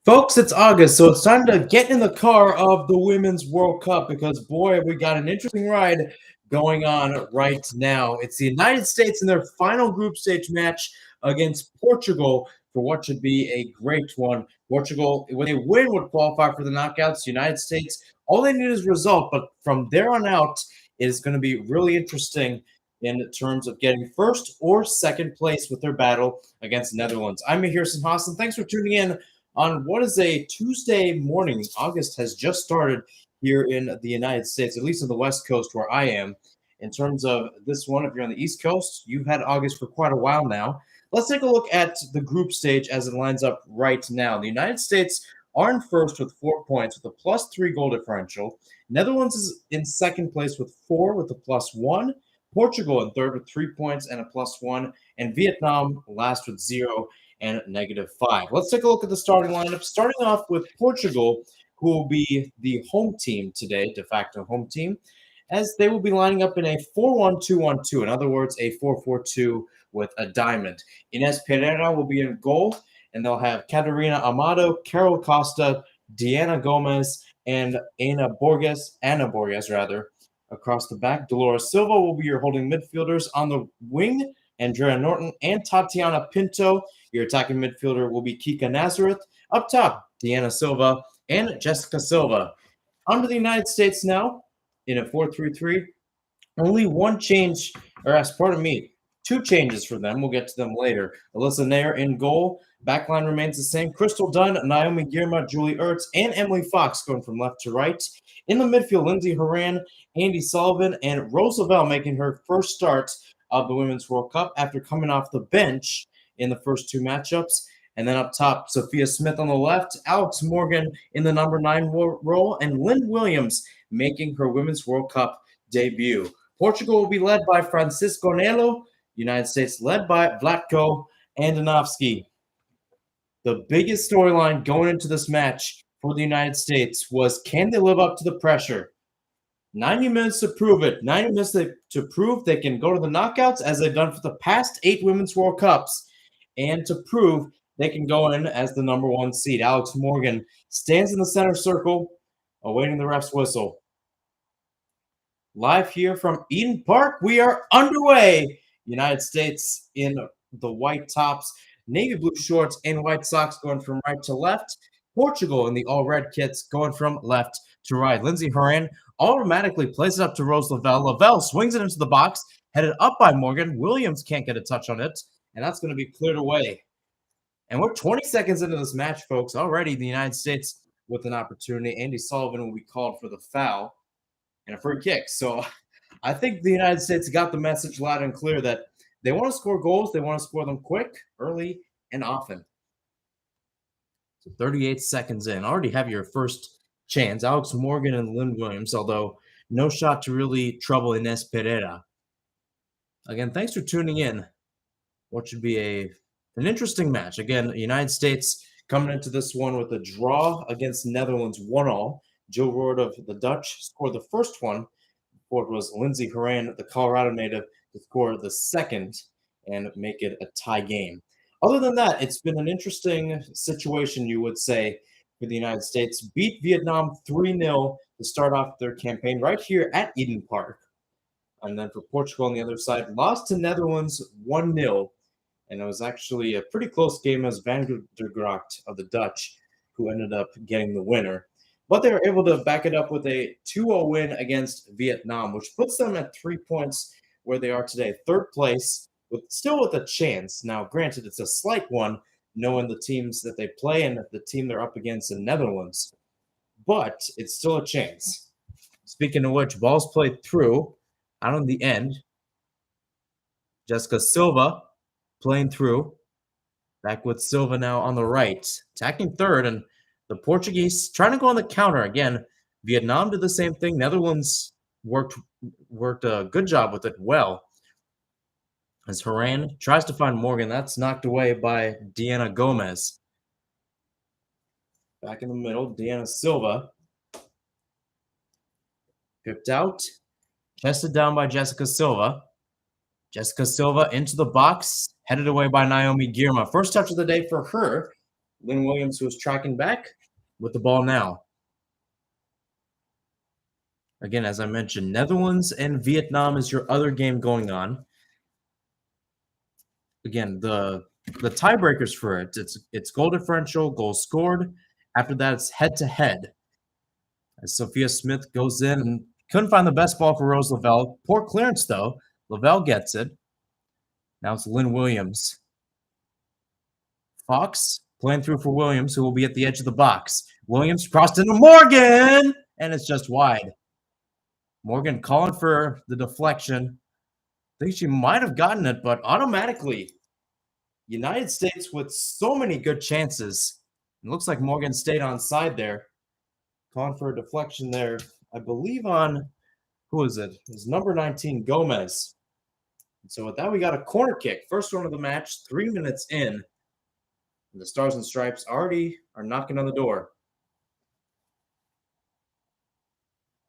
Folks, it's August, so it's time to get in the car of the Women's World Cup because, boy, we got an interesting ride going on right now. It's the United States in their final group stage match against Portugal for what should be a great one. Portugal, when they win, would qualify for the knockouts. United States, all they need is a result, but from there on out, it is going to be really interesting in terms of getting first or second place with their battle against the Netherlands. I'm Mahirson Hassan. Thanks for tuning in on what is a Tuesday morning. August has just started here in the United States, at least on the West Coast where I am. In terms of this one, if you're on the East Coast, you've had August for quite a while now. Let's take a look at the group stage as it lines up right now. The United States are in first with 4 points with a +3 goal differential. Netherlands is in second place with 4 with a +1. Portugal in third with 3 points and a +1. And Vietnam last with 0 and -5. Let's take a look at the starting lineup. Starting off with Portugal, who will be the home team today, de facto home team, as they will be lining up in a 4-1-2-1-2. In other words, a 4-4-2 with a diamond. Ines Pereira will be in goal, and they'll have Catarina Amado, Carol Costa, Diana Gomez, and Anna Borges, across the back. Dolores Silva will be your holding midfielders. On the wing, Andrea Norton and Tatiana Pinto. Your attacking midfielder will be Kika Nazareth. Up top, Deanna Silva and Jessica Silva. Onto the United States now in a 4-3-3. Only one change, two changes for them. We'll get to them later. Alyssa Nair in goal. Backline remains the same. Crystal Dunn, Naomi Girma, Julie Ertz, and Emily Fox going from left to right. In the midfield, Lindsay Horan, Andy Sullivan, and Rose Lavelle making her first start of the Women's World Cup after coming off the bench in the first two matchups. And then up top, Sophia Smith on the left, Alex Morgan in the number 9 role, and Lynn Williams making her Women's World Cup debut. Portugal will be led by Francisco Nelo, United States led by Vlatko Andonovski. The biggest storyline going into this match for the United States was, can they live up to the pressure? 90 minutes to prove it. 90 minutes to prove they can go to the knockouts as they've done for the past 8 Women's World Cups, and to prove they can go in as the number 1 seed. Alex Morgan stands in the center circle, awaiting the ref's whistle. Live here from Eden Park, we are underway. United States in the white tops, navy blue shorts, and white socks going from right to left. Portugal in the all-red kits going from left to right. Lindsay Horan automatically plays it up to Rose Lavelle. Lavelle swings it into the box, headed up by Morgan. Williams can't get a touch on it, and that's going to be cleared away. And we're 20 seconds into this match, folks. Already the United States with an opportunity. Andy Sullivan will be called for the foul and a free kick. So I think the United States got the message loud and clear that they want to score goals. They want to score them quick, early, and often. So 38 seconds in. Already have your first chance. Alex Morgan and Lynn Williams, although no shot to really trouble Ines Pereira. Again, thanks for tuning in. What should be an interesting match. Again, the United States coming into this one with a draw against Netherlands 1-1. Jill Roord of the Dutch scored the first one. Before it was Lindsay Horan, the Colorado native, to score the second and make it a tie game. Other than that, it's been an interesting situation, you would say, for the United States. Beat Vietnam 3-0 to start off their campaign right here at Eden Park. And then for Portugal on the other side, lost to Netherlands 1-0. And it was actually a pretty close game as Van der Gracht of the Dutch, who ended up getting the winner. But they were able to back it up with a 2-0 win against Vietnam, which puts them at 3 points where they are today. Third place, still with a chance. Now, granted, it's a slight one, knowing the teams that they play and the team they're up against in Netherlands. But it's still a chance. Speaking of which, ball's played through. Out on the end, Jessica Silva playing through. Back with Silva now on the right. Attacking third, and the Portuguese trying to go on the counter. Again, Vietnam did the same thing. Netherlands worked a good job with it well. As Horan tries to find Morgan, that's knocked away by Diana Gomez. Back in the middle, Diana Silva. Pipped out. Chested down by Jessica Silva. Jessica Silva into the box, headed away by Naomi Girma. First touch of the day for her. Lynn Williams, who is tracking back with the ball now. Again, as I mentioned, Netherlands and Vietnam is your other game going on. Again, the tiebreakers for it, it's goal differential, goals scored. After that, it's head-to-head. As Sophia Smith goes in and couldn't find the best ball for Rose Lavelle. Poor clearance, though. Lavelle gets it. Now it's Lynn Williams. Fox playing through for Williams, who will be at the edge of the box. Williams crossed into Morgan, and it's just wide. Morgan calling for the deflection. I think she might have gotten it, but automatically, United States with so many good chances. It looks like Morgan stayed on side there. Calling for a deflection there, I believe on, who is it? It's number 19, Gomez. And so with that, we got a corner kick. First one of the match, 3 minutes in. And the Stars and Stripes already are knocking on the door.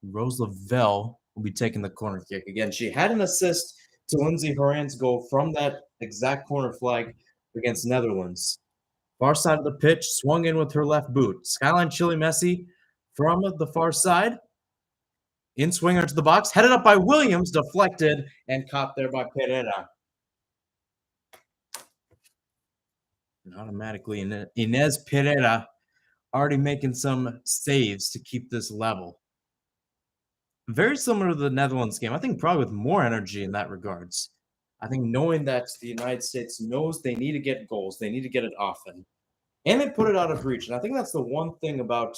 Rose Lavelle will be taking the corner kick. Again, she had an assist to Lindsay Horan's goal from that exact corner flag against Netherlands. Far side of the pitch, swung in with her left boot. Skyline Chile Messi from the far side. In swinger to the box, headed up by Williams, deflected, and caught there by Pereira. And automatically, Inez Pereira already making some saves to keep this level. Very similar to the Netherlands game. I think probably with more energy in that regards. I think knowing that the United States knows they need to get goals, they need to get it often, and they put it out of reach. And I think that's the one thing about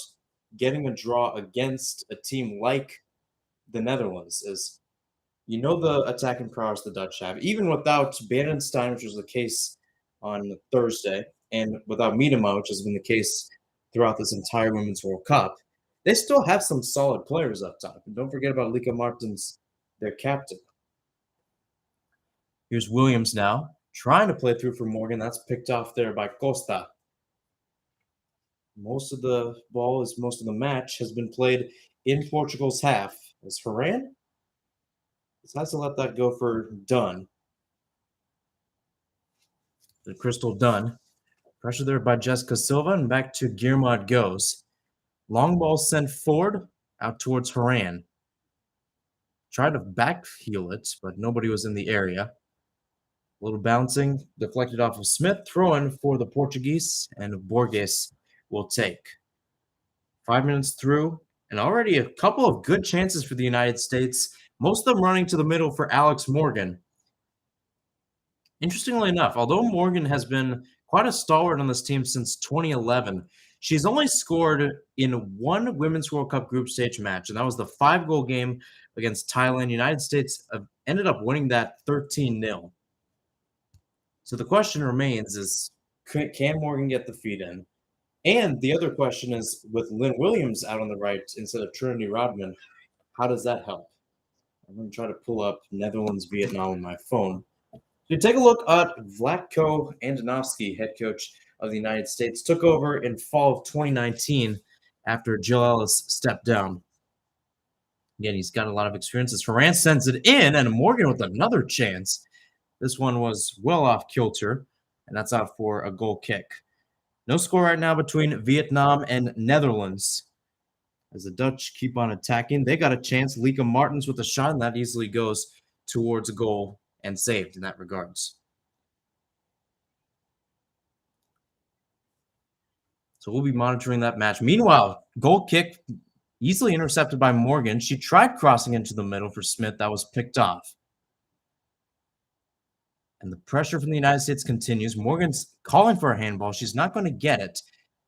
getting a draw against a team like the Netherlands is, you know, the attacking prowess the Dutch have, even without Berenstein, which was the case on Thursday, and without Miedema, which has been the case throughout this entire Women's World Cup. They still have some solid players up top. And don't forget about Lika Martins, their captain. Here's Williams now, trying to play through for Morgan. That's picked off there by Costa. Most of the match has been played in Portugal's half. As Horan decides to let that go for Dunn. The Crystal Dunn. Pressure there by Jessica Silva, and back to Guillemot goes. Long ball sent forward, out towards Horan. Tried to back heel it, but nobody was in the area. A little bouncing, deflected off of Smith, throw-in for the Portuguese, and Borges will take. 5 minutes through, and already a couple of good chances for the United States, most of them running to the middle for Alex Morgan. Interestingly enough, although Morgan has been quite a stalwart on this team since 2011, she's only scored in one Women's World Cup group stage match, and that was the 5-goal game against Thailand. United States ended up winning that 13-0. So the question remains is, can Morgan get the feed in? And the other question is, with Lynn Williams out on the right instead of Trinity Rodman, how does that help? I'm going to try to pull up Netherlands-Vietnam on my phone. So take a look at Vlatko Andonovski, head coach of the United States, took over in fall of 2019 after Jill Ellis stepped down. Again, he's got a lot of experiences. Horan sends it in, and Morgan with another chance. This one was well off kilter, and that's out for a goal kick. No score right now between Vietnam and Netherlands. As the Dutch keep on attacking, they got a chance. Lika Martins with a shot, and that easily goes towards a goal and saved in that regards. So we'll be monitoring that match. Meanwhile, goal kick easily intercepted by Morgan. She tried crossing into the middle for Smith. That was picked off. And the pressure from the United States continues. Morgan's calling for a handball. She's not going to get it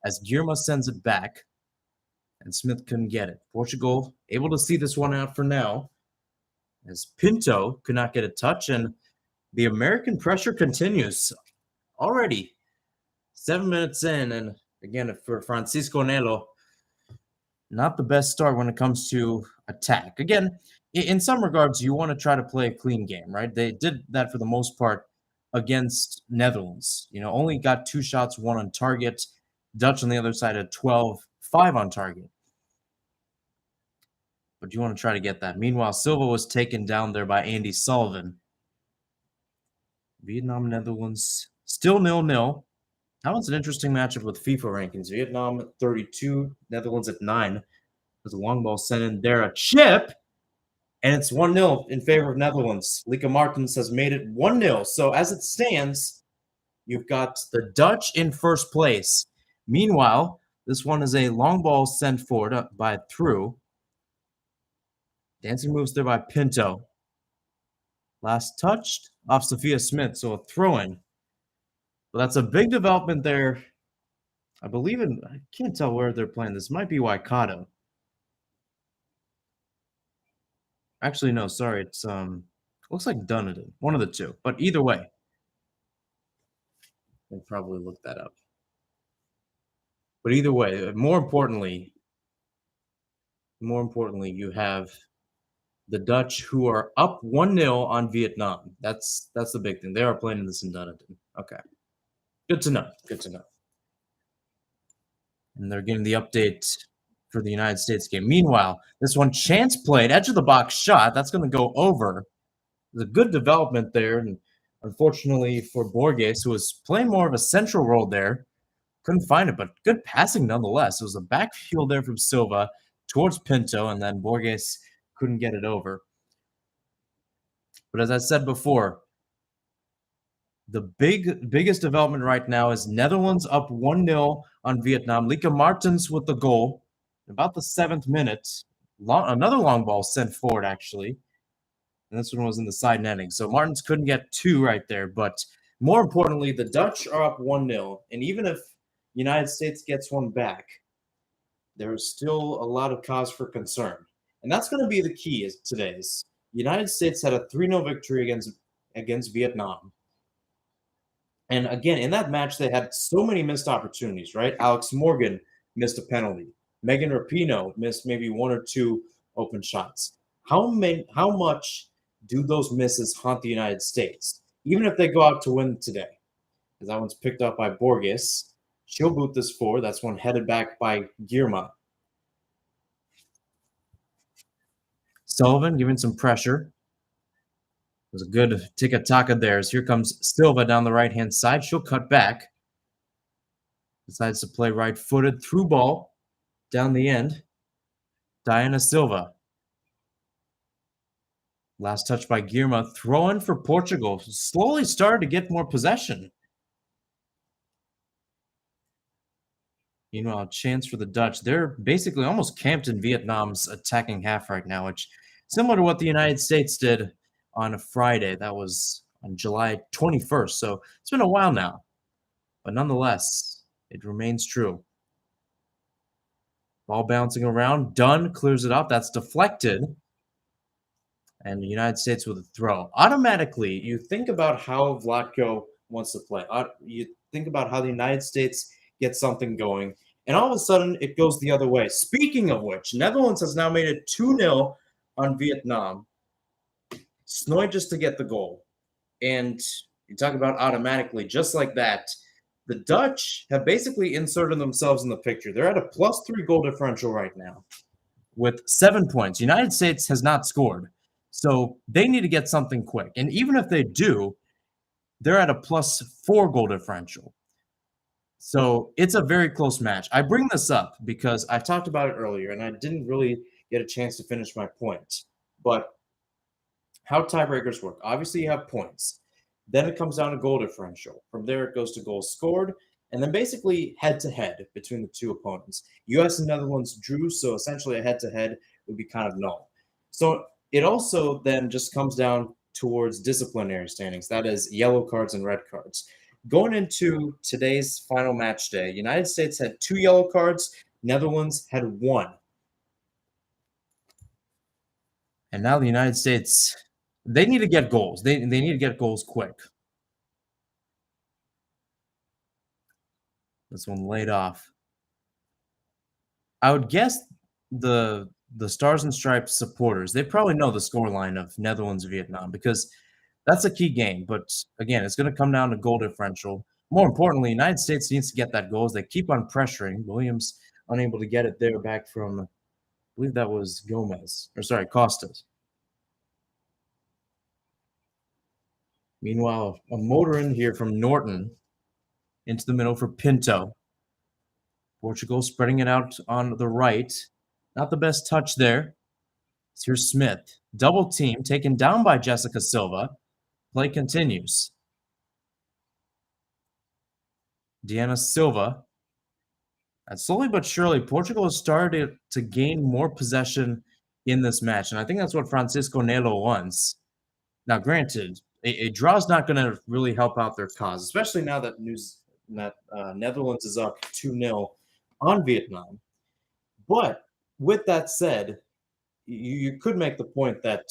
as Guillermo sends it back. And Smith couldn't get it. Portugal able to see this one out for now, as Pinto could not get a touch, and the American pressure continues. Already 7 minutes in, and again, for Francisco Nelo, not the best start when it comes to attack. Again, in some regards, you want to try to play a clean game, right? They did that for the most part against Netherlands. You know, only got 2 shots, 1 on target. Dutch on the other side had 12, 5 on target. But you want to try to get that. Meanwhile, Silva was taken down there by Andy Sullivan. Vietnam, Netherlands, still 0-0. That one's an interesting matchup with FIFA rankings. Vietnam at 32, Netherlands at 9. There's a long ball sent in there, a chip, and it's 1-0 in favor of Netherlands. Lika Martens has made it 1-0. So as it stands, you've got the Dutch in first place. Meanwhile, this one is a long ball sent forward by through. Dancing moves there by Pinto. Last touched off Sophia Smith, so a throw-in. But that's a big development there. I can't tell where they're playing. This might be Waikato. Actually, no, sorry. It's looks like Dunedin. One of the two. But either way, I'll probably look that up. But either way, more importantly, you have the Dutch who are up 1-0 on Vietnam. That's the big thing. They are playing this in Dunedin. Okay. Good to know. Good to know. And they're getting the update for the United States game. Meanwhile, this one chance played, edge of the box shot. That's going to go over. There's a good development there. And unfortunately for Borges, who was playing more of a central role there, couldn't find it, but good passing nonetheless. It was a backfield there from Silva towards Pinto, and then Borges couldn't get it over. But as I said before, the biggest development right now is Netherlands up 1-0 on Vietnam. Lika Martens with the goal. About the 7th minute, another long ball sent forward, actually. And this one was in the side netting. So Martens couldn't get 2 right there. But more importantly, the Dutch are up 1-0. And even if United States gets one back, there's still a lot of cause for concern. And that's going to be the key is today's. United States had a 3-0 victory against Vietnam. And again, in that match, they had so many missed opportunities, right? Alex Morgan missed a penalty. Megan Rapinoe missed maybe 1 or 2 open shots. How much do those misses haunt the United States? Even if they go out to win today. Because that one's picked up by Borges. She'll boot this forward. That's one headed back by Girma. Sullivan giving some pressure. It was a good tiki-taka there. As here comes Silva down the right-hand side. She'll cut back. Decides to play right-footed through ball down the end. Diana Silva. Last touch by Girma. Throw in for Portugal. Slowly started to get more possession. Meanwhile, chance for the Dutch. They're basically almost camped in Vietnam's attacking half right now, which similar to what the United States did on a Friday. That was on July 21st. So it's been a while now. But nonetheless, it remains true. Ball bouncing around. Dunn clears it up. That's deflected. And the United States with a throw. Automatically, you think about how Vlatko wants to play. You think about how the United States gets something going. And all of a sudden, it goes the other way. Speaking of which, Netherlands has now made it 2-0 on Vietnam. Snoy just to get the goal. And you talk about automatically, just like that. The Dutch have basically inserted themselves in the picture. They're at a +3 goal differential right now with 7 points. United States has not scored. So they need to get something quick. And even if they do, they're at a +4 goal differential. So it's a very close match. I bring this up because I talked about it earlier and I didn't really get a chance to finish my point. But how tiebreakers work. Obviously, you have points. Then it comes down to goal differential. From there, it goes to goals scored. And then basically head-to-head between the two opponents. U.S. and Netherlands drew, so essentially a head-to-head would be kind of null. So it also then just comes down towards disciplinary standings. That is yellow cards and red cards. Going into today's final match day, United States had 2 yellow cards. Netherlands had 1. And now the United States, they need to get goals. They need to get goals quick. This one laid off. I would guess the Stars and Stripes supporters, they probably know the scoreline of Netherlands Vietnam because that's a key game. But again, it's going to come down to goal differential. More importantly, United States needs to get that goal as they keep on pressuring. Williams unable to get it there back from, I believe that was Costas. Meanwhile, a motor in here from Norton. into the middle for Pinto. Portugal spreading it out on the right. Not the best touch there. Here's Smith. Double team taken down by Jessica Silva. Play continues. Deanna Silva. And slowly but surely, Portugal has started to gain more possession in this match. And I think that's what Francisco Nelo wants. Now, granted, a draw is not going to really help out their cause, especially now that Netherlands is up 2-0 on Vietnam. But with that said, you could make the point that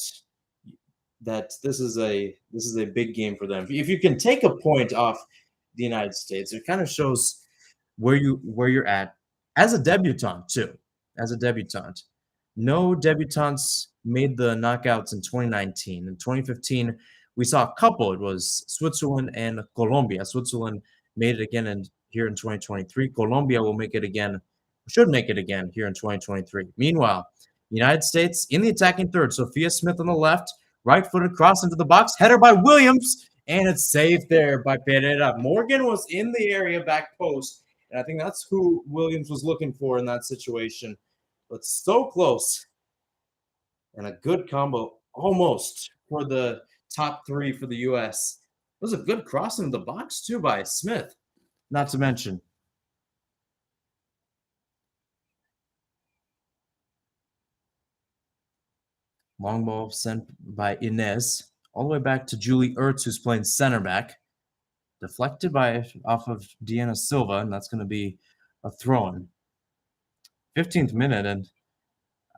this is a big game for them. If you can take a point off the United States, it kind of shows where you're at as a debutante too. As a debutante, no debutantes made the knockouts in 2019. In 2015, we saw a couple. It was Switzerland and Colombia. Switzerland made it again here in 2023. Colombia will make it again, should make it again here in 2023. Meanwhile, United States in the attacking third. Sophia Smith on the left, right-footed cross into the box, header by Williams, and it's saved there by Pereira. Morgan was in the area back post, and I think that's who Williams was looking for in that situation. But so close. And a good combo almost for the top three for the U.S. It was a good cross into the box, too, by Smith, not to mention. Long ball sent by Inez all the way back to Julie Ertz, who's playing center back. Deflected off of Deanna Silva, and that's going to be a throw-in. 15th minute, and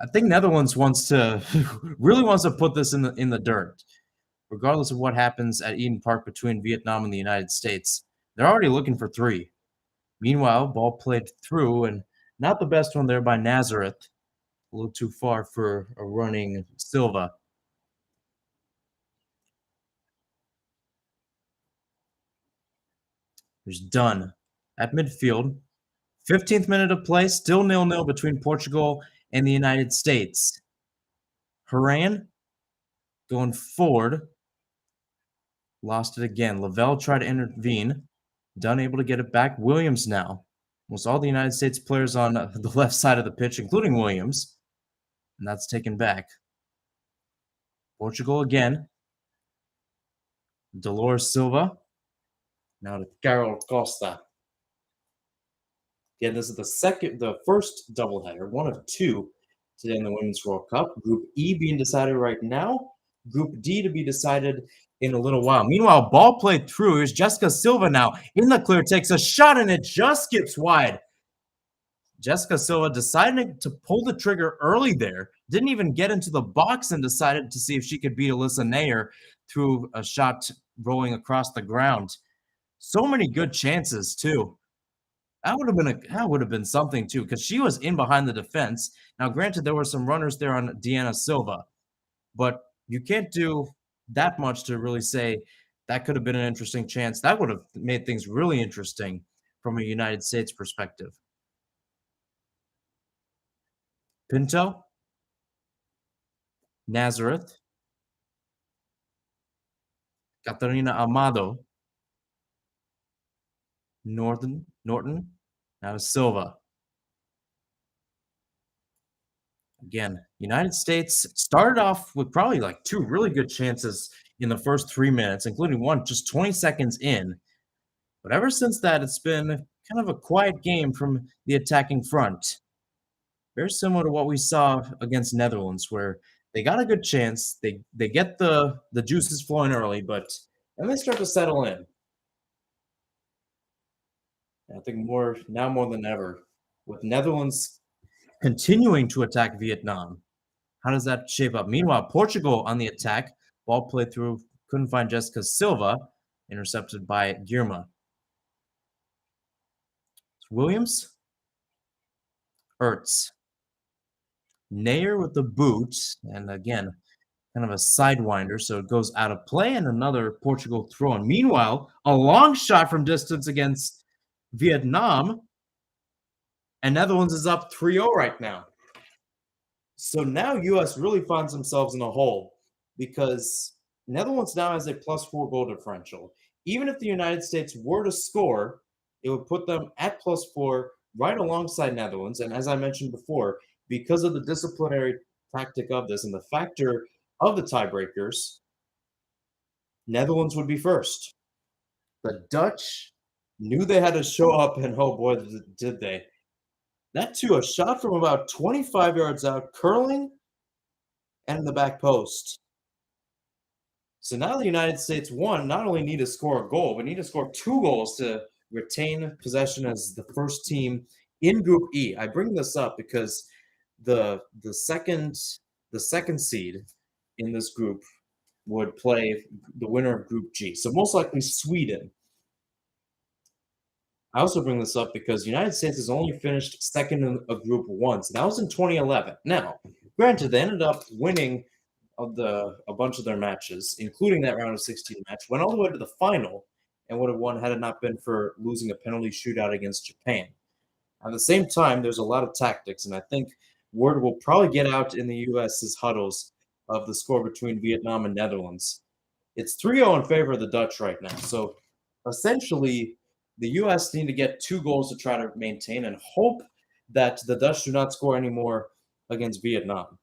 I think Netherlands really wants to put this in the dirt. Regardless of what happens at Eden Park between Vietnam and the United States, they're already looking for 3. Meanwhile, ball played through, and not the best one there by Nazareth. A little too far for a running Silva. There's Dunn at midfield. 15th minute of play, still 0-0 between Portugal and the United States. Haran going forward. Lost it again. Lavelle tried to intervene. Dunn able to get it back. Williams now. Almost all the United States players on the left side of the pitch, including Williams. And that's taken back. Portugal again. Dolores Silva. Now to Carol Costa. Again, this is the first doubleheader, one of 2 today in the Women's World Cup. Group E being decided right now. Group D to be decided in a little while. Meanwhile, ball played through. Here's Jessica Silva now in the clear, takes a shot, and it just skips wide. Jessica Silva decided to pull the trigger early there. Didn't even get into the box and decided to see if she could beat Alyssa Nair through a shot rolling across the ground. So many good chances, too. That would have been something, too, because she was in behind the defense. Now, granted, there were some runners there on Deanna Silva, but you can't do that much to really say that could have been an interesting chance. That would have made things really interesting from a United States perspective. Pinto, Nazareth, Catarina Amado, Norton, now to Silva. Again, United States started off with probably like 2 really good chances in the first 3 minutes, including one just 20 seconds in. But ever since that, it's been kind of a quiet game from the attacking front. Very similar to what we saw against Netherlands, where they got a good chance. They get the juices flowing early, but then they start to settle in. I think more than ever, with Netherlands continuing to attack Vietnam. How does that shape up? Meanwhile, Portugal on the attack. Ball played through. Couldn't find Jessica Silva. Intercepted by Girma. Williams. Ertz. Nair with the boot. And again, kind of a sidewinder. So it goes out of play. And another Portugal throw-in. Meanwhile, a long shot from distance against Vietnam. And Netherlands is up 3-0 right now. So now U.S. really finds themselves in a hole because Netherlands now has a +4 goal differential. Even if the United States were to score, it would put them at +4 right alongside Netherlands. And as I mentioned before, because of the disciplinary tactic of this and the factor of the tiebreakers, Netherlands would be first. The Dutch knew they had to show up, and oh boy, did they. That too, a shot from about 25 yards out, curling and in the back post. So now the United States, one, not only need to score a goal, but need to score 2 goals to retain possession as the first team in Group E. I bring this up because the the second the second seed in this group would play the winner of Group G. So most likely Sweden. I also bring this up because the United States has only finished second in a group once. And that was in 2011. Now, granted, they ended up winning a bunch of their matches, including that round of 16 match, went all the way to the final and would have won had it not been for losing a penalty shootout against Japan. At the same time, there's a lot of tactics, and I think word will probably get out in the U.S.'s huddles of the score between Vietnam and Netherlands. It's 3-0 in favor of the Dutch right now. So essentially, the U.S. need to get 2 goals to try to maintain and hope that the Dutch do not score anymore against Vietnam.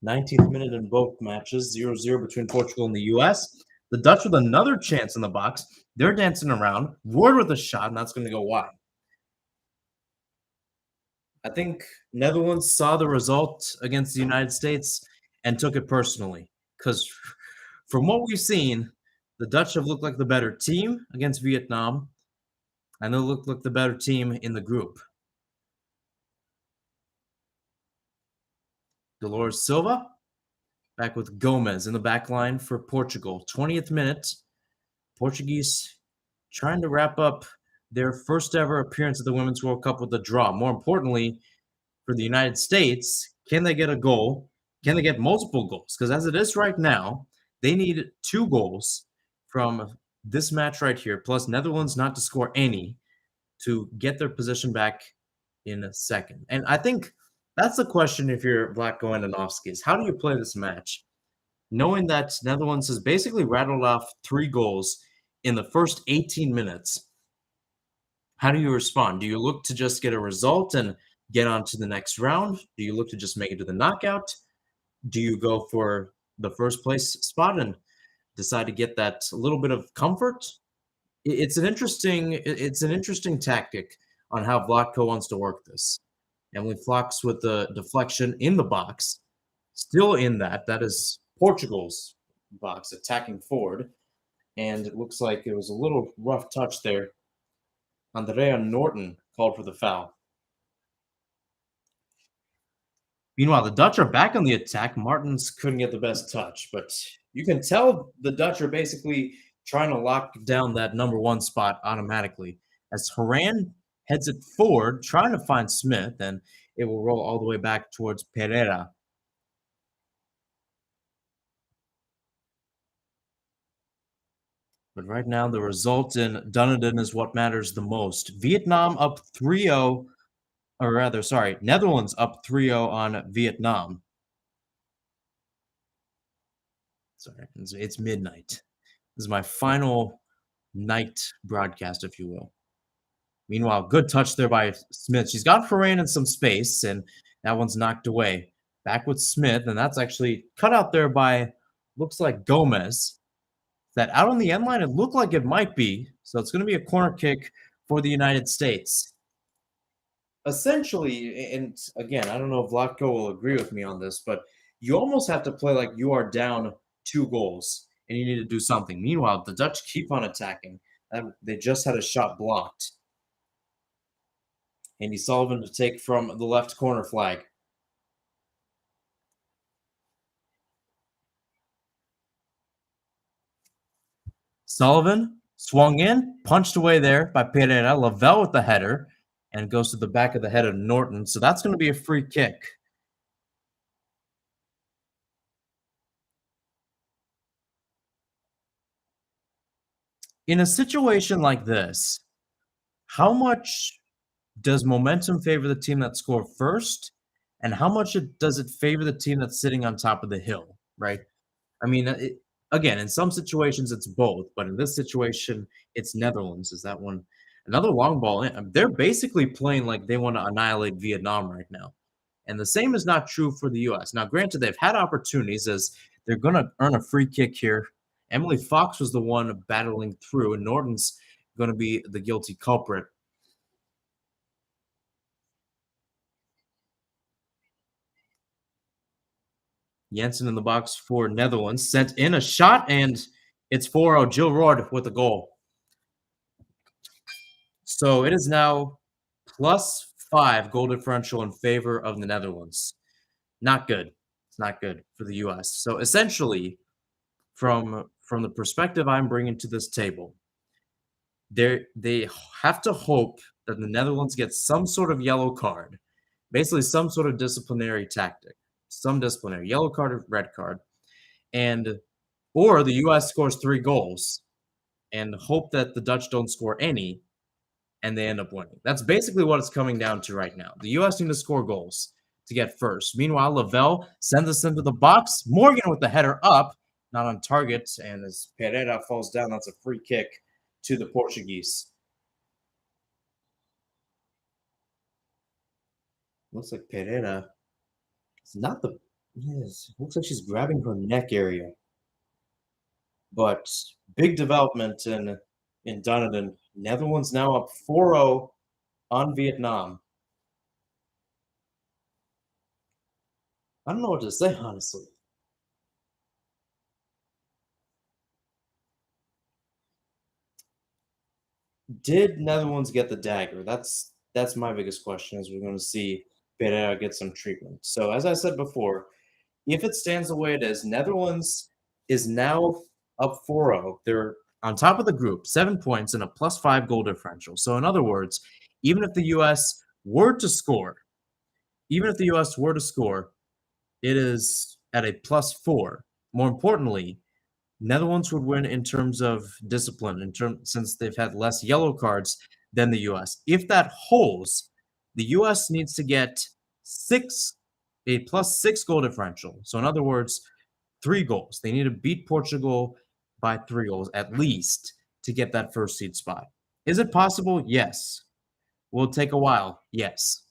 19th minute in both matches, 0-0 between Portugal and the U.S. The Dutch with another chance in the box. They're dancing around. Ward with a shot, and that's going to go wide. I think Netherlands saw the result against the United States and took it personally. Because from what we've seen, the Dutch have looked like the better team against Vietnam, and they look like the better team in the group. Dolores Silva back with Gomez in the back line for Portugal. 20th minute. Portuguese trying to wrap up their first ever appearance at the Women's World Cup with a draw. More importantly, for the United States, can they get a goal? Can they get multiple goals? Because as it is right now, they need 2 goals from this match right here, plus Netherlands not to score any to get their position back in a second. And I think that's the question if you're Vlatko Andonovski is how do you play this match? Knowing that Netherlands has basically rattled off 3 goals in the first 18 minutes, how do you respond? Do you look to just get a result and get on to the next round? Do you look to just make it to the knockout? Do you go for the first place spot and decide to get that little bit of comfort? It's an interesting tactic on how Vlatko wants to work this. Emily Fox with the deflection in the box, still in that is Portugal's box attacking forward, and it looks like it was a little rough touch there. Andrea Norton called for the foul. Meanwhile, the Dutch are back on the attack. Martins couldn't get the best touch, but you can tell the Dutch are basically trying to lock down that number 1 spot automatically. As Haran heads it forward, trying to find Smith, and it will roll all the way back towards Pereira. But right now, the result in Dunedin is what matters the most. Vietnam up 3-0, or rather, sorry, Netherlands up 3-0 on Vietnam. Sorry, it's midnight. This is my final night broadcast, if you will. Meanwhile, good touch there by Smith. She's got Ferran in some space, and that one's knocked away. Back with Smith, and that's actually cut out there by, looks like Gomez. That out on the end line, it looked like it might be. So it's going to be a corner kick for the United States. Essentially, and again, I don't know if Vlatko will agree with me on this, but you almost have to play like you are down 2 goals and you need to do something. Meanwhile, the Dutch keep on attacking. They just had a shot blocked. Andy Sullivan to take from the left corner flag. Sullivan swung in, punched away there by Pereira. Lavelle with the header, and goes to the back of the head of Norton. So that's going to be a free kick. In a situation like this, how much does momentum favor the team that scored first, and how much does it favor the team that's sitting on top of the hill, right? I mean, Again, in some situations, it's both, but in this situation, it's Netherlands. Is that one another long ball in? They're basically playing like they want to annihilate Vietnam right now. And the same is not true for the US. Now, granted, they've had opportunities as they're going to earn a free kick here. Emily Fox was the one battling through, and Norton's going to be the guilty culprit. Jensen in the box for Netherlands sent in a shot, and it's 4-0. Jill Roord with the goal. So it is now +5 goal differential in favor of the Netherlands. Not good. It's not good for the US. So essentially, from the perspective I'm bringing to this table, they have to hope that the Netherlands get some sort of yellow card, basically some sort of disciplinary tactic, some disciplinary yellow card or red card, and or the US scores 3 goals and hope that the Dutch don't score any and they end up winning. That's basically what it's coming down to right now. The US need to score goals to get first. Meanwhile, Lavelle sends us into the box. Morgan with the header up, not on target, and as Pereira falls down, that's a free kick to the Portuguese. Looks like Pereira. It's not the. Yes, looks like she's grabbing her neck area. But big development in Dunedin. Netherlands now up 4-0 on Vietnam. I don't know what to say, honestly. Did Netherlands get the dagger? That's my biggest question. As we're going to see Pereira get some treatment. So as I said before, if it stands the way it is, Netherlands is now up 4-0. They're on top of the group, 7 points and a +5 goal differential. So in other words, even if the US were to score, even if the US were to score, it is at a +4. More importantly, Netherlands would win in terms of discipline, in terms since they've had less yellow cards than the US. If that holds, the US needs to get a +6 goal differential. So in other words, 3 goals. They need to beat Portugal by 3 goals at least to get that first seed spot. Is it possible? Yes. Will it take a while? Yes.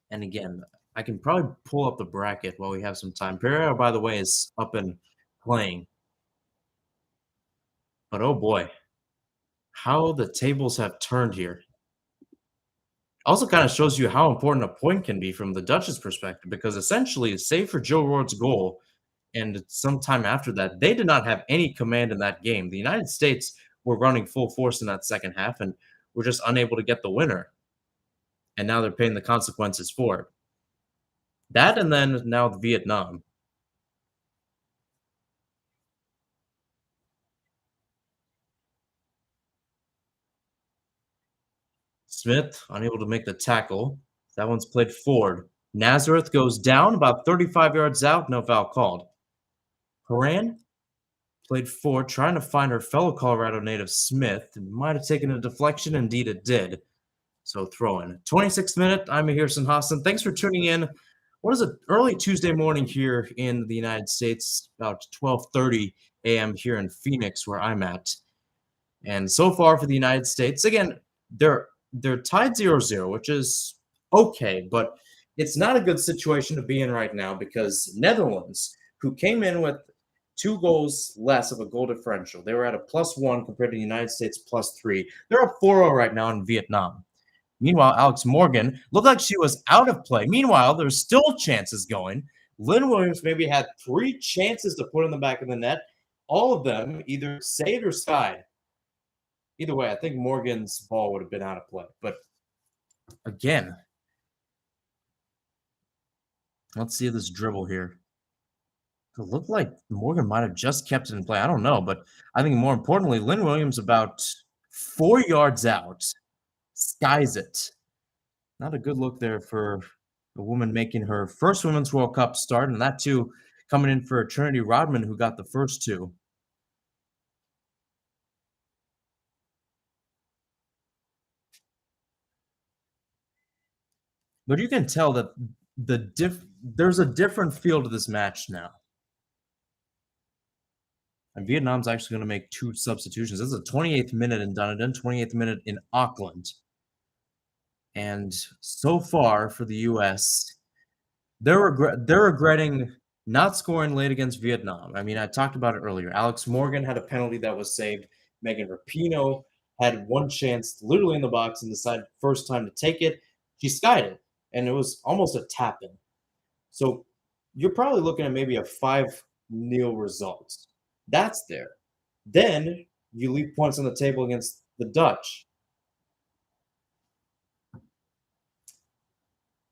And again, I can probably pull up the bracket while we have some time. Pereira, by the way, is up and playing. But oh boy, how the tables have turned here. Also kind of shows you how important a point can be from the Dutch's perspective, because essentially, save for Joe Roard's goal, and sometime after that, they did not have any command in that game. The United States were running full force in that second half and were just unable to get the winner. And now they're paying the consequences for it. That and then now Vietnam. Smith unable to make the tackle. That one's played forward. Nazareth goes down about 35 yards out. No foul called. Haran played forward, trying to find her fellow Colorado native Smith. It might have taken a deflection. Indeed, it did. So throw in. 26th minute. I'm Ahirson Hassan. Thanks for tuning in. What is it? Early Tuesday morning here in the United States, about 12:30 a.m. here in Phoenix, where I'm at. And so far for the United States, again, they're tied 0-0, which is okay, but it's not a good situation to be in right now because Netherlands, who came in with 2 goals less of a goal differential, they were at a +1 compared to the United States +3. They're up 4-0 right now in Vietnam. Meanwhile, Alex Morgan looked like she was out of play. Meanwhile, there's still chances going. Lynn Williams maybe had 3 chances to put in the back of the net. All of them either saved or skied. Either way, I think Morgan's ball would have been out of play. But again, let's see this dribble here. It looked like Morgan might have just kept it in play. I don't know, but I think more importantly, Lynn Williams about 4 yards out, skies it. Not a good look there for a woman making her first Women's World Cup start, and that too coming in for Trinity Rodman, who got the first 2. But you can tell that there's a different feel to this match now. And Vietnam's actually going to make two substitutions. This is the 28th minute in Dunedin, 28th minute in Auckland. And so far for the US, they're regretting not scoring late against Vietnam. I mean, I talked about it earlier. Alex Morgan had a penalty that was saved. Megan Rapinoe had one chance literally in the box and decided first time to take it. She skied it, and it was almost a tap in. So you're probably looking at maybe a 5-0 result. That's there. Then you leave points on the table against the Dutch.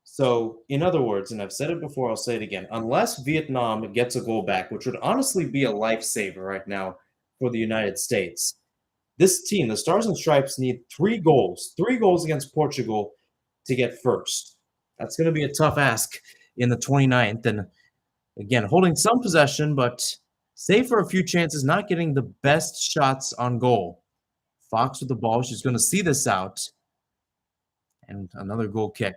So, in other words, and I've said it before, I'll say it again, unless Vietnam gets a goal back, which would honestly be a lifesaver right now for the United States, this team, the Stars and Stripes, need 3 goals against Portugal to get first. That's going to be a tough ask in the 29th. And again, holding some possession, but save for a few chances, not getting the best shots on goal. Fox with the ball. She's going to see this out. And another goal kick.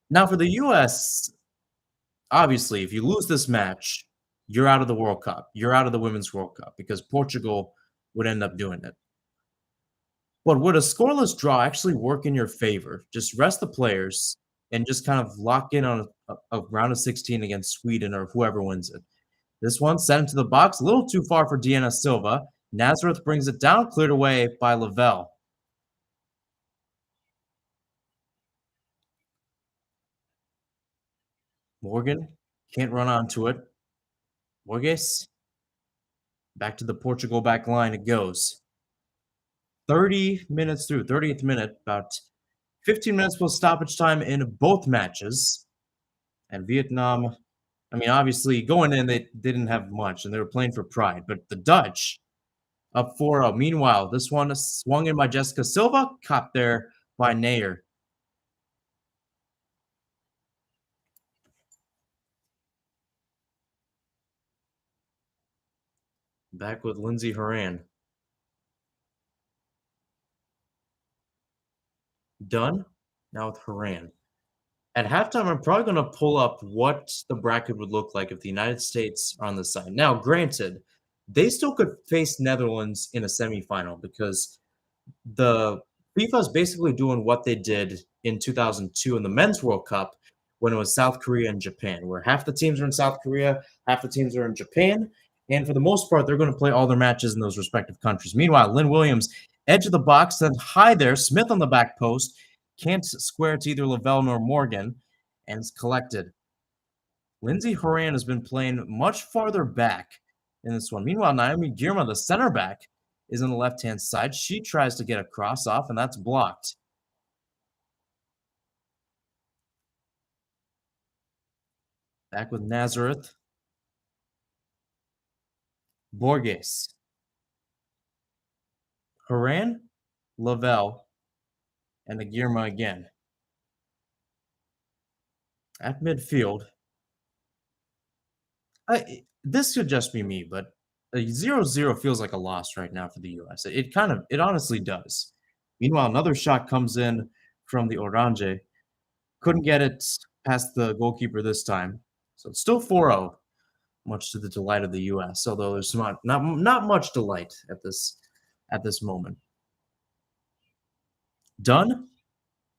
Now, for the U.S., obviously, if you lose this match, you're out of the World Cup. You're out of the Women's World Cup because Portugal would end up doing it. But would a scoreless draw actually work in your favor? Just rest the players and just kind of lock in on a round of 16 against Sweden or whoever wins it. This one sent into the box, a little too far for Deanna Silva. Nazareth brings it down, cleared away by Lavelle. Morgan can't run onto it. Borges, back to the Portugal back line it goes. 30 minutes through, 30th minute, about 15 minutes plus stoppage time in both matches. And Vietnam, I mean, obviously going in, they didn't have much and they were playing for pride. But the Dutch up 4-0. Meanwhile, this one swung in by Jessica Silva, caught there by Nair. Back with Lindsay Horan. Done. Now with Horan. At halftime, I'm probably going to pull up what the bracket would look like if the United States are on the side. Now, granted, they still could face Netherlands in a semifinal because the FIFA is basically doing what they did in 2002 in the Men's World Cup when it was South Korea and Japan, where half the teams are in South Korea, half the teams are in Japan, and for the most part, they're going to play all their matches in those respective countries. Meanwhile, Lynn Williams, edge of the box, then high there, Smith on the back post, can't square to either Lavelle nor Morgan, and it's collected. Lindsay Horan has been playing much farther back in this one. Meanwhile, Naomi Girma, the center back, is on the left-hand side. She tries to get a cross off, and that's blocked. Back with Nazareth. Borges. Horan, Lavelle, and the Girma again. At midfield, this could just be me, but a 0-0 feels like a loss right now for the U.S. It honestly does. Meanwhile, another shot comes in from the Orange. Couldn't get it past the goalkeeper this time. So it's still 4-0, much to the delight of the U.S., although there's not much delight at this moment. Done.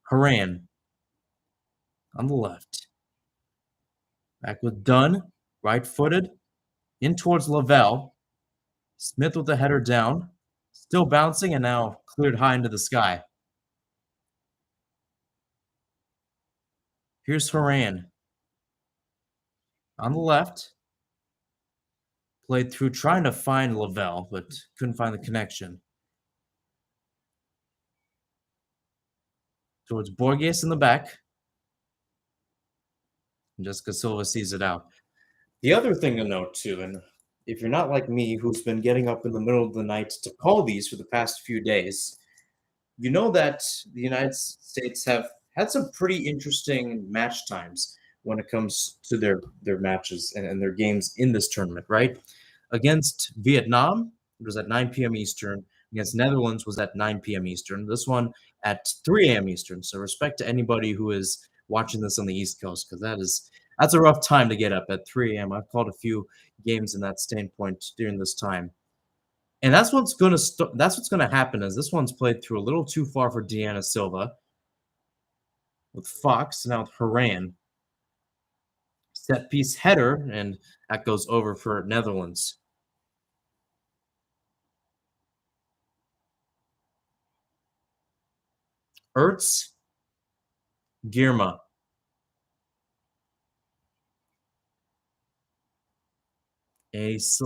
Horan on the left. Back with Dunn, right-footed, in towards Lavelle. Smith with the header down, still bouncing and now cleared high into the sky. Here's Horan on the left. Played through trying to find Lavelle, but couldn't find the connection. Towards Borges in the back. And Jessica Silva sees it out. The other thing to note, too, and if you're not like me, who's been getting up in the middle of the night to call these for the past few days, you know that the United States have had some pretty interesting match times when it comes to their matches and their games in this tournament, right? Against Vietnam, it was at 9 p.m. Eastern. Against Netherlands was at 9 p.m. Eastern. This one at 3 a.m. Eastern. So respect to anybody who is watching this on the East Coast, because that is That's a rough time to get up at 3 a.m. I've called a few games in that standpoint during this time. And that's what's gonna happen is this one's played through a little too far for Deanna Silva with Fox, now with Haran. Set piece header, and that goes over for Netherlands. Ertz, Girma, was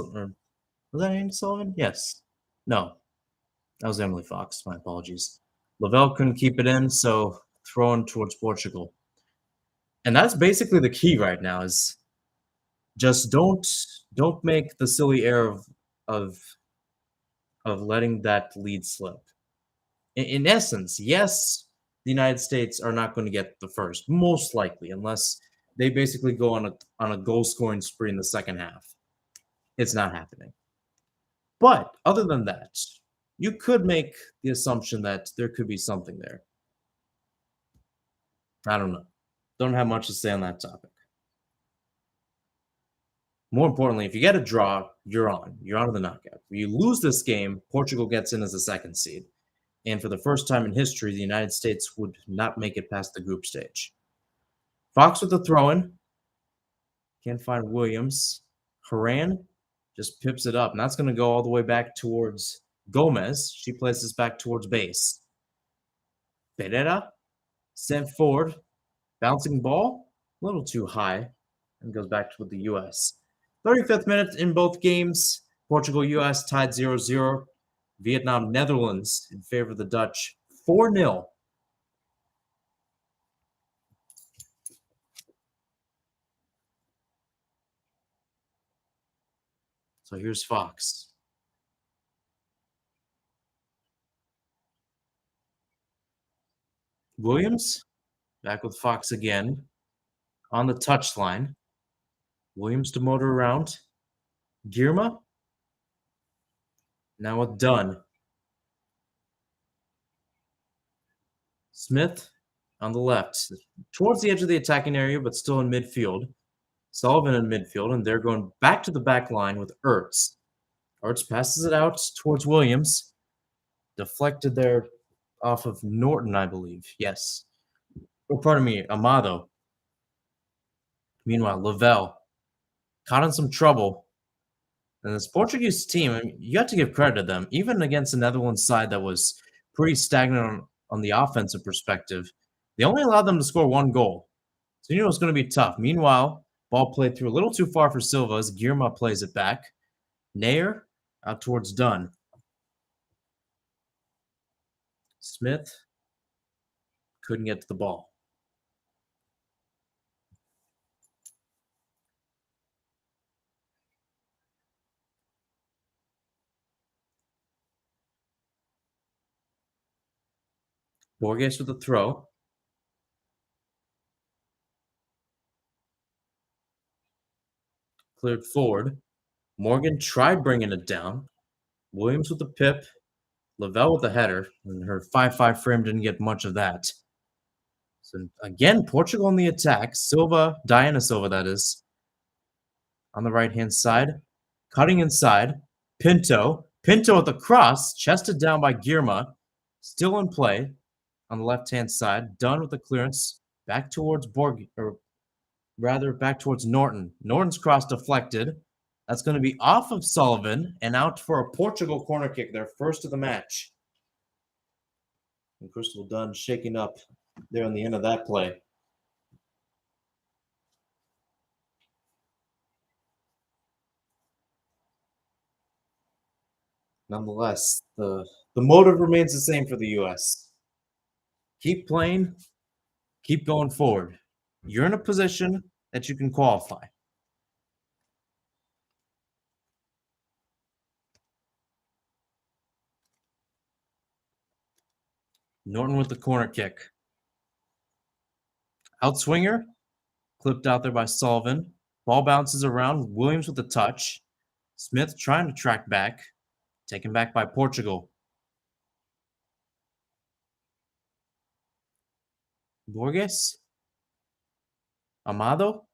that Andy Sullivan? Yes. No, that was Emily Fox. My apologies. Lavelle couldn't keep it in, so throwing towards Portugal. And that's basically the key right now is just don't make the silly error of of letting that lead slip. In essence, yes, the United States are not going to get the first, most likely, unless they basically go on a goal scoring spree in the second half. It's not happening. But other than that, you could make the assumption that there could be something there. I don't know. Don't have much to say on that topic. More importantly, if you get a draw, you're on. You're on to the knockout. If you lose this game, Portugal gets in as a second seed. And for the first time in history, the United States would not make it past the group stage. Fox with the throw in. Can't find Williams. Haran just pips it up, and that's going to go all the way back towards Gomez. She places back towards base. Pereira sent forward. Bouncing ball, a little too high, and goes back to the U.S. 35th minute in both games. Portugal-U.S. tied 0-0. Vietnam-Netherlands in favor of the Dutch 4-0. So here's Fox. Williams, back with Fox again. On the touchline. Williams to motor around. Girma. Now with Dunn. Smith on the left. Towards the edge of the attacking area, but still in midfield. Sullivan in midfield, and they're going back to the back line with Ertz. Ertz passes it out towards Williams. Deflected there off of Norton, I believe. Yes. Oh, pardon me, Amado. Meanwhile, Lavelle caught in some trouble. And this Portuguese team, I mean, you have to give credit to them. Even against the Netherlands side that was pretty stagnant on the offensive perspective, they only allowed them to score one goal. So you know it's going to be tough. Meanwhile, ball played through a little too far for Silva as Girma plays it back. Nair out towards Dunn. Smith couldn't get to the ball. Borges with the throw. Cleared forward. Morgan tried bringing it down. Williams with the pip. Lavelle with the header. And her 5-5 frame didn't get much of that. So again, Portugal on the attack. Silva, Diana Silva, that is, on the right-hand side. Cutting inside. Pinto. Pinto with the cross. Chested down by Girma. Still in play on the left-hand side. Done with the clearance. Back towards back towards Norton. Norton's cross deflected. That's going to be off of Sullivan and out for a Portugal corner kick, their first of the match. And Crystal Dunn shaking up there on the end of that play. Nonetheless, the motive remains the same for the U.S. Keep playing, keep going forward. You're in a position that you can qualify. Norton with the corner kick. Outswinger, clipped out there by Sullivan. Ball bounces around. Williams with the touch. Smith trying to track back. Taken back by Portugal. Borges. Amado.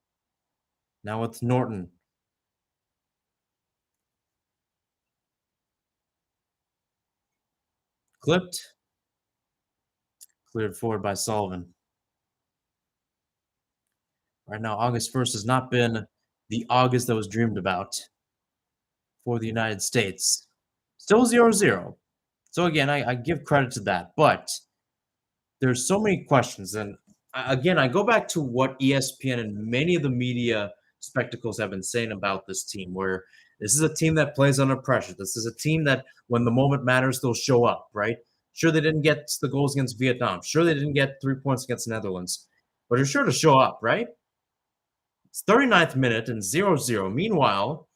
Now with Norton. Clipped. Cleared forward by Sullivan. Right now, August 1st has not been the August that was dreamed about for the United States. Still 0-0. So again, I give credit to that, but there's so many questions. And again, I go back to what ESPN and many of the media spectacles have been saying about this team, where this is a team that plays under pressure. This is a team that, when the moment matters, they'll show up, right? Sure, they didn't get the goals against Vietnam. Sure, they didn't get 3 points against the Netherlands, but they're sure to show up, right? It's 39th minute and 0-0. Meanwhile,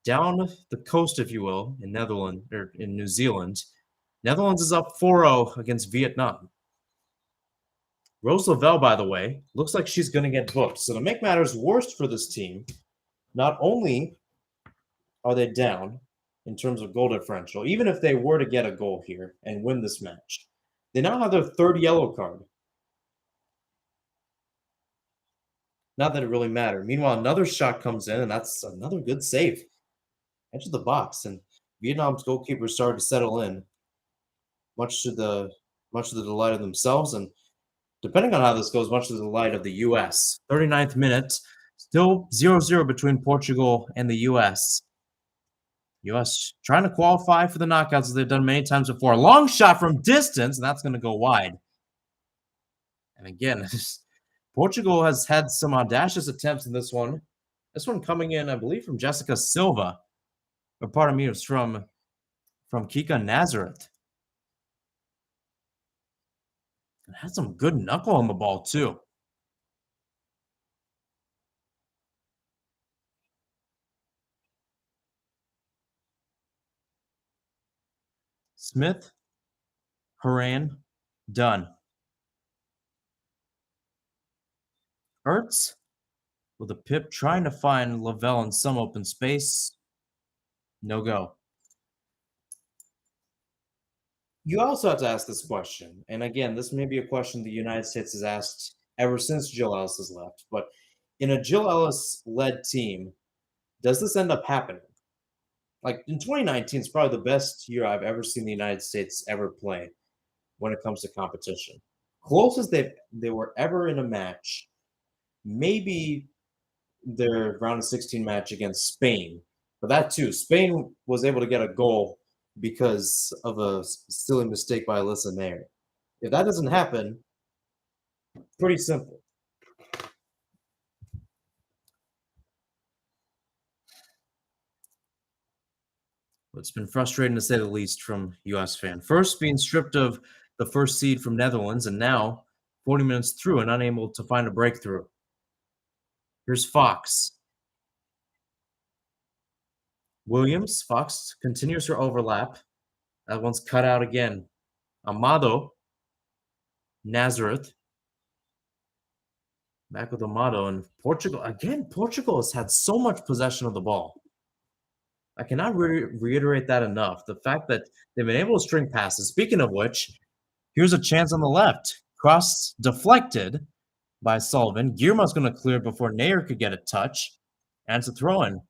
down the coast, if you will, in Netherlands or in New Zealand, Netherlands is up 4-0 against Vietnam. Rose Lavelle, by the way, looks like she's going to get booked. So to make matters worse for this team, not only are they down in terms of goal differential, even if they were to get a goal here and win this match, they now have their third yellow card. Not that it really mattered. Meanwhile, another shot comes in, and that's another good save. Edge of the box, and Vietnam's goalkeeper started to settle in, much to the delight of themselves, and depending on how this goes, much to the delight of the U.S. 39th minute, still 0-0 between Portugal and the U.S. U.S. trying to qualify for the knockouts as they've done many times before. Long shot from distance, and that's going to go wide. And again, Portugal has had some audacious attempts in this one. This one coming in, I believe, from Jessica Silva. Or pardon me, it was from Kika Nazareth. And had some good knuckle on the ball, too. Smith, Haran, done. Ertz with a pip trying to find Lavelle in some open space. No go. You also have to ask this question. And again, this may be a question the United States has asked ever since Jill Ellis has left. But in a Jill Ellis led team, does this end up happening? Like in 2019, it's probably the best year I've ever seen the United States ever play when it comes to competition. Closest they were ever in a match, maybe their round of 16 match against Spain. But that too, Spain was able to get a goal because of a silly mistake by Alyssa Nair. If that doesn't happen, pretty simple. It's been frustrating to say the least from US fan. First, being stripped of the first seed from Netherlands, and now 40 minutes through and unable to find a breakthrough. Here's Fox. Williams, Fox continues her overlap. That one's cut out again. Amado, Nazareth, back with Amado, and Portugal. Again, Portugal has had so much possession of the ball. I cannot reiterate that enough. The fact that they've been able to string passes. Speaking of which, here's a chance on the left. Cross deflected by Sullivan. Guillermo's going to clear it before Nair could get a touch. And it's a throw in.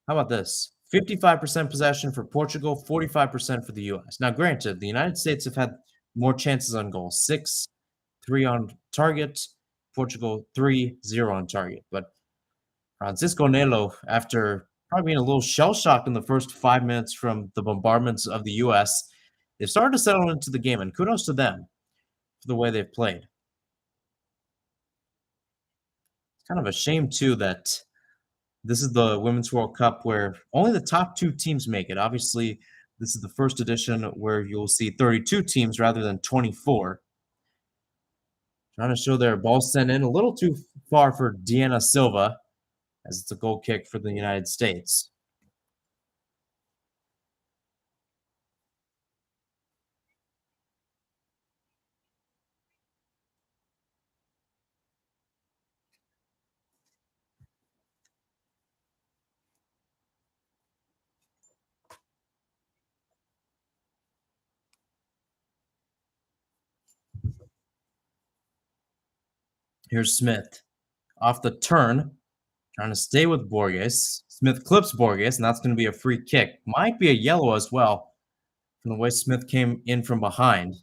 How about this? 55% possession for Portugal, 45% for the U.S. Now, granted, the United States have had more chances on goal 6, 3 on target. Portugal, 3-0 on target. But Francisco Nelo, after probably being a little shell-shocked in the first 5 minutes from the bombardments of the U.S., they've started to settle into the game, and kudos to them for the way they've played. It's kind of a shame, too, that this is the Women's World Cup where only the top 2 teams make it. Obviously, this is the first edition where you'll see 32 teams rather than 24. Trying to show their ball sent in a little too far for Deanna Silva, as it's a goal kick for the United States. Here's Smith off the turn, trying to stay with Borges. Smith clips Borges, and that's going to be a free kick. Might be a yellow as well from the way Smith came in from behind.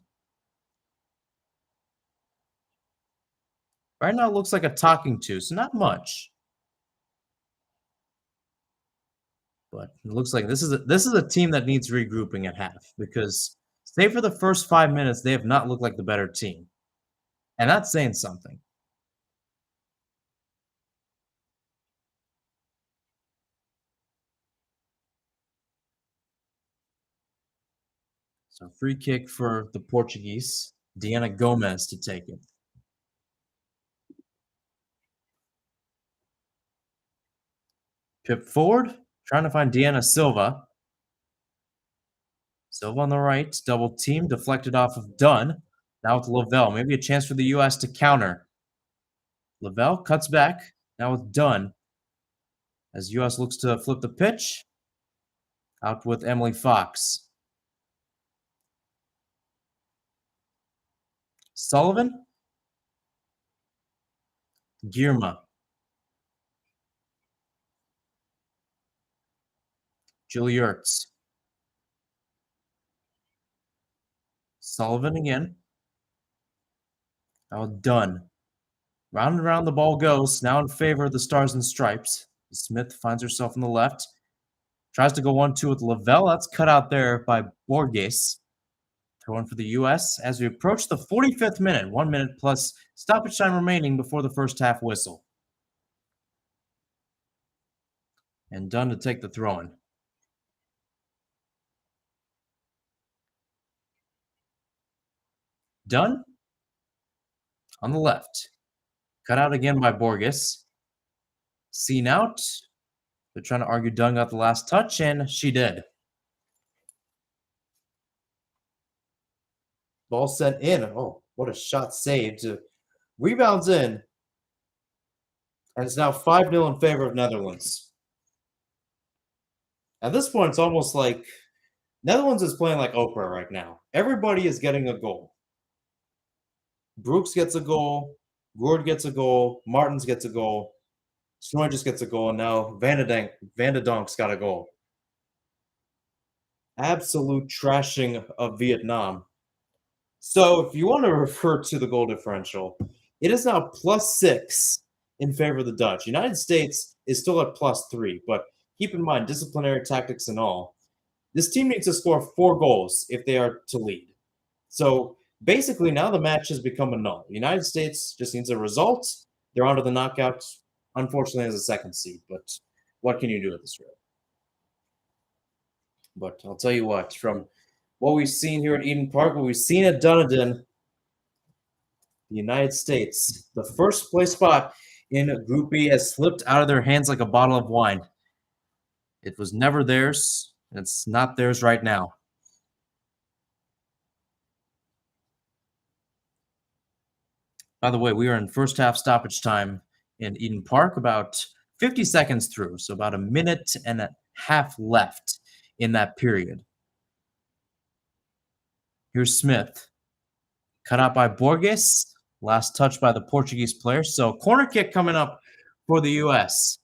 Right now, it looks like a talking to, so not much. But it looks like this is a team that needs regrouping at half because, save for the first 5 minutes, they have not looked like the better team, and that's saying something. So free kick for the Portuguese. Deanna Gomez to take it. Pip forward, trying to find Deanna Silva. Silva on the right, double team, deflected off of Dunn. Now with Lavelle, maybe a chance for the U.S. to counter. Lavelle cuts back, now with Dunn. As U.S. looks to flip the pitch, out with Emily Fox. Sullivan. Girma. Julie Ertz. Sullivan again. Now Dunn. Round and round the ball goes, now in favor of the Stars and Stripes. Smith finds herself on the left. Tries to go 1-2 with Lavelle. That's cut out there by Borges. Throw in for the U.S. as we approach the 45th minute. 1 minute plus stoppage time remaining before the first half whistle. And Dunn to take the throw-in. Dunn on the left. Cut out again by Borges. Seen out. They're trying to argue Dunn got the last touch, and she did. Ball sent in. Oh, what a shot saved. Rebounds in. And it's now 5-0 in favor of Netherlands. At this point, it's almost like Netherlands is playing like Oprah right now. Everybody is getting a goal. Brooks gets a goal. Gourde gets a goal. Martins gets a goal. Snoy just gets a goal. And now Van de Donk's got a goal. Absolute trashing of Vietnam. So if you want to refer to the goal differential, it is now +6 in favor of the Dutch. United States is still at +3, but keep in mind, disciplinary tactics and all, this team needs to score 4 goals if they are to lead. So basically, now the match has become a null. The United States just needs a result. They're on to the knockout, unfortunately, as a second seed. But what can you do at this rate? But I'll tell you what, from what we've seen here at Eden Park, what we've seen at Dunedin, the United States, the first place spot in Group B has slipped out of their hands like a bottle of wine. It was never theirs, and it's not theirs right now. By the way, we are in first half stoppage time in Eden Park, about 50 seconds through, so about a minute and a half left in that period. Here's Smith. Cut out by Borges. Last touch by the Portuguese player. So corner kick coming up for the U.S.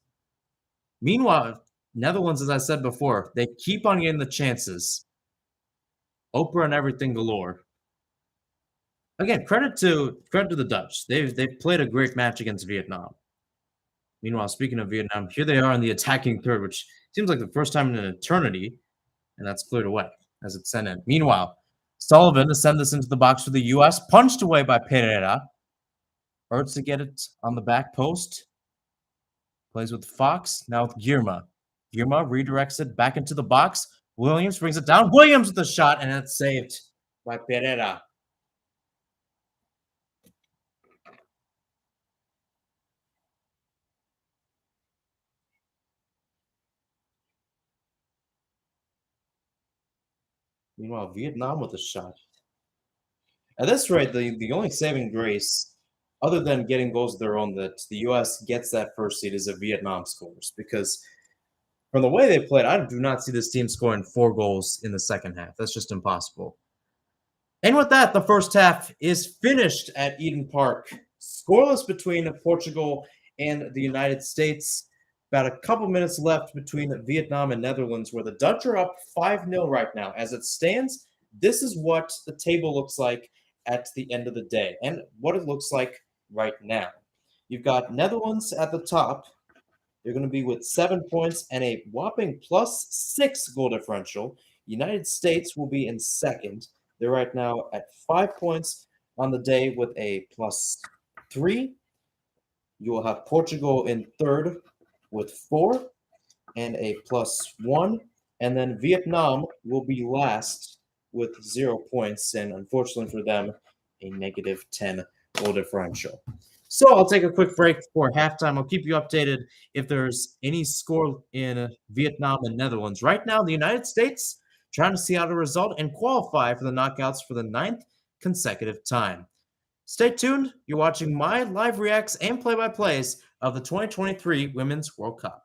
Meanwhile, Netherlands, as I said before, they keep on getting the chances. Oprah and everything galore. Again, credit to the Dutch. They've played a great match against Vietnam. Meanwhile, speaking of Vietnam, here they are in the attacking third, which seems like the first time in an eternity, and that's cleared away as it's sent in. Meanwhile, Sullivan to send this into the box for the U.S. Punched away by Pereira. Ertz to get it on the back post. Plays with Fox. Now with Girma. Girma redirects it back into the box. Williams brings it down. Williams with the shot, and it's saved by Pereira. Meanwhile, Vietnam with a shot. At this rate, the only saving grace, other than getting goals of their own, that the U.S. gets that first seed is if Vietnam scores. Because from the way they played, I do not see this team scoring 4 goals in the second half. That's just impossible. And with that, the first half is finished at Eden Park. Scoreless between Portugal and the United States. About a couple minutes left between Vietnam and Netherlands, where the Dutch are up 5-0 right now. As it stands, this is what the table looks like at the end of the day and what it looks like right now. You've got Netherlands at the top. They're going to be with 7 points and a whopping +6 goal differential. United States will be in second. They're right now at 5 points on the day with a +3. You will have Portugal in third with 4 and a +1. And then Vietnam will be last with 0 points. And unfortunately for them, a -10 goal differential. So I'll take a quick break before halftime. I'll keep you updated if there's any score in Vietnam and Netherlands. Right now, the United States trying to see out a result and qualify for the knockouts for the ninth consecutive time. Stay tuned. You're watching my live reacts and play-by-plays of the 2023 Women's World Cup.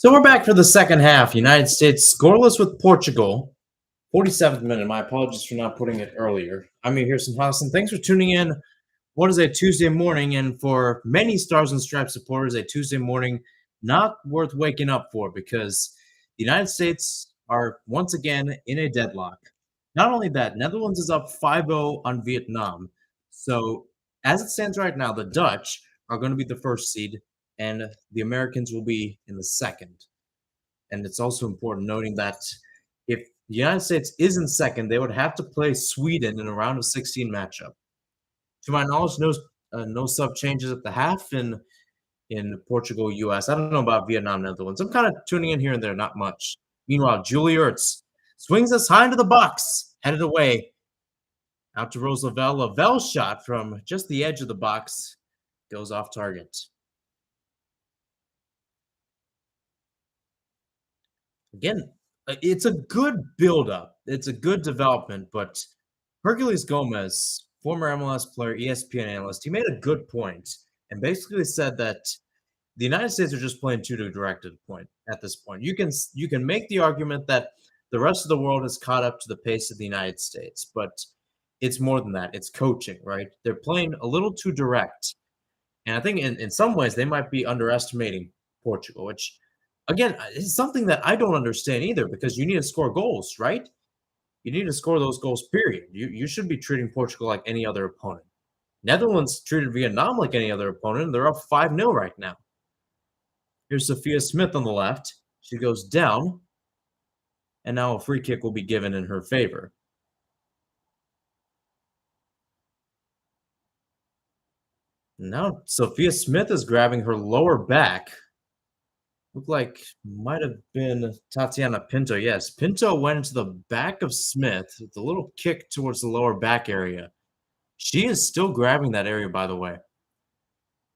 So we're back for the second half. United States scoreless with Portugal. 47th minute. My apologies for not putting it earlier. I'm your Harrison Hassan. Thanks for tuning in. What is a Tuesday morning? And for many Stars and Stripes supporters, a Tuesday morning not worth waking up for because the United States are once again in a deadlock. Not only that, Netherlands is up 5-0 on Vietnam. So as it stands right now, the Dutch are going to be the first seed, and the Americans will be in the second. And it's also important noting that if the United States isn't second, they would have to play Sweden in a round of 16 matchup. To my knowledge, no sub changes at the half in Portugal, US. I don't know about Vietnam, Netherlands. I'm kind of tuning in here and there, not much. Meanwhile, Julie Ertz swings us high into the box, headed away out to Rose Lavelle. Lavelle's shot from just the edge of the box goes off target. Again, it's a good build-up. It's a good development, but Hercules Gomez, former MLS player, ESPN analyst, he made a good point and basically said that the United States are just playing two to direct at this point. You can make the argument that the rest of the world has caught up to the pace of the United States, but it's more than that. It's coaching, right? They're playing a little too direct. And I think in some ways they might be underestimating Portugal, which again is something that I don't understand either because you need to score goals, right? You need to score those goals, period. You should be treating Portugal like any other opponent. Netherlands treated Vietnam like any other opponent, and they're up 5-0 right now. Here's Sophia Smith on the left. She goes down, and now a free kick will be given in her favor. Now Sophia Smith is grabbing her lower back. Looked like might have been Tatiana Pinto. Yes, Pinto went into the back of Smith with a little kick towards the lower back area. She is still grabbing that area, by the way.